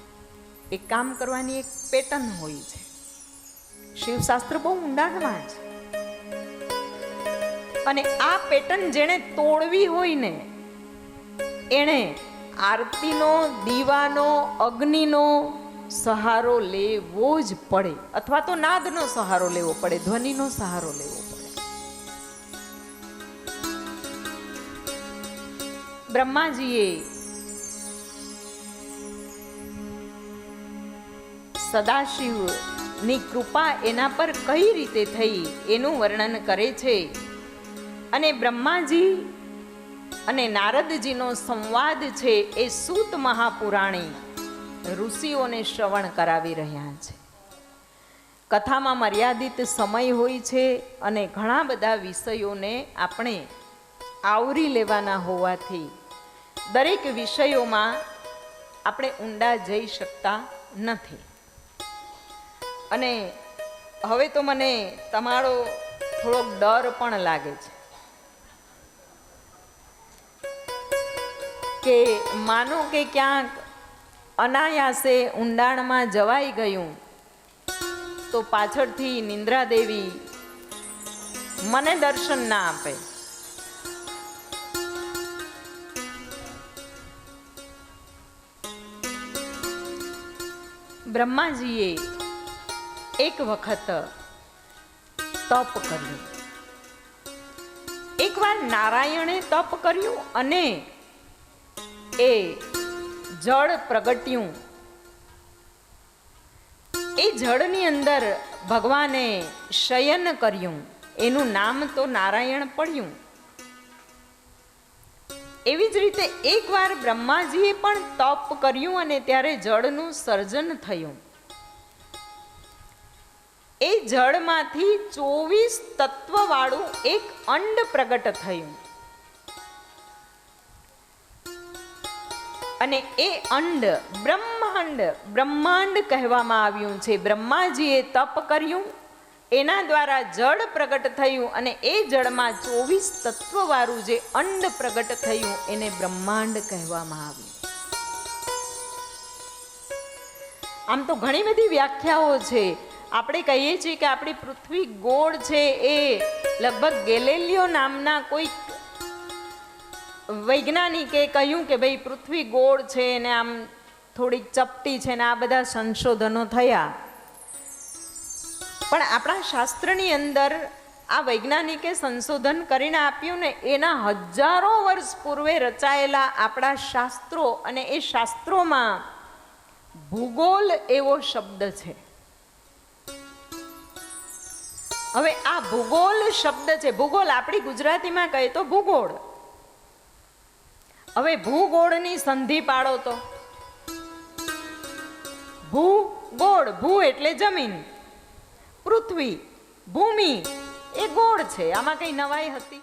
એક કામ કરવાની એક પેટર્ન હોય છે. શિવશાસ્ત્ર બહુ ઊંડાણમાં છે અને આ પેટર્ન જેણે તોડવી હોય ને એણે આરતીનો, દીવાનો, અગ્નિનો સહારો લેવો જ પડે, અથવા તો નાદનો સહારો લેવો પડે, ધ્વનિનો સહારો લેવો પડે. બ્રહ્માજીએ સદાશિવની કૃપા એના પર કઈ રીતે થઈ એનું વર્ણન કરે છે. અને બ્રહ્માજી અને નારદજીનો સંવાદ છે એ સૂત મહાપુરાણી ઋષિઓને શ્રવણ કરાવી રહ્યા છે. કથામાં મર્યાદિત સમય હોય છે અને ઘણા બધા વિષયોને આપણે આવરી લેવાના હોવાથી દરેક વિષયોમાં આપણે ઊંડા જઈ શકતા નથી. અને હવે તો મને તમારો થોડોક ડર પણ લાગે છે કે માનો કે ક્યાંક અનાયાસે ઊંડાણમાં જવાઈ ગયું તો પાછળથી નિંદ્રા દેવી મને દર્શન ના આપે. બ્રહ્માજીએ એક વખત તપ કર્યું. એકવાર નારાયણે તપ કર્યું અને એ જળ પ્રગટ્યું. એ જળની અંદર ભગવાને શયન કર્યું, એનું નામ તો નારાયણ પડ્યું. એવી જ રીતે એકવાર બ્રહ્માજીએ પણ તપ કર્યું અને ત્યારે જળનું સર્જન થયું. એ જળમાંથી 24 તત્વવાળું એક અંડ પ્રગટ થયું અને એ અંડ બ્રહ્માંડ કહેવામાં આવ્યું છે. બ્રહ્માજીએ તપ કર્યું, એના દ્વારા જળ પ્રગટ થયું અને એ જળમાં 24 તત્વવાળું જે અંડ પ્રગટ થયું એને બ્રહ્માંડ કહેવામાં આવ્યું. આમ તો ઘણી બધી વ્યાખ્યાઓ છે, આપણે કહીએ છીએ કે આપણી પૃથ્વી ગોળ છે, એ લગભગ ગેલેલિયો નામના કોઈ વૈજ્ઞાનિકે કહ્યું કે ભાઈ પૃથ્વી ગોળ છે ને આમ થોડીક ચપટી છે ને આ બધા સંશોધનો થયા. પણ આપણા શાસ્ત્રની અંદર આ વૈજ્ઞાનિકે સંશોધન કરીને આપ્યું ને એના હજારો વર્ષ પૂર્વે રચાયેલા આપણા શાસ્ત્રો, અને એ શાસ્ત્રોમાં ભૂગોળ એવો શબ્દ છે. હવે આ ભૂગોળ શબ્દ છે, ભૂગોળ આપણી ગુજરાતીમાં કહે તો ભૂગોળ. હવે ભૂગોળની સંધિ પાડો તો ભૂગોળ, ભૂ એટલે જમીન, પૃથ્વી, ભૂમિ એ ગોળ છે. આમાં કઈ નવાઈ હતી?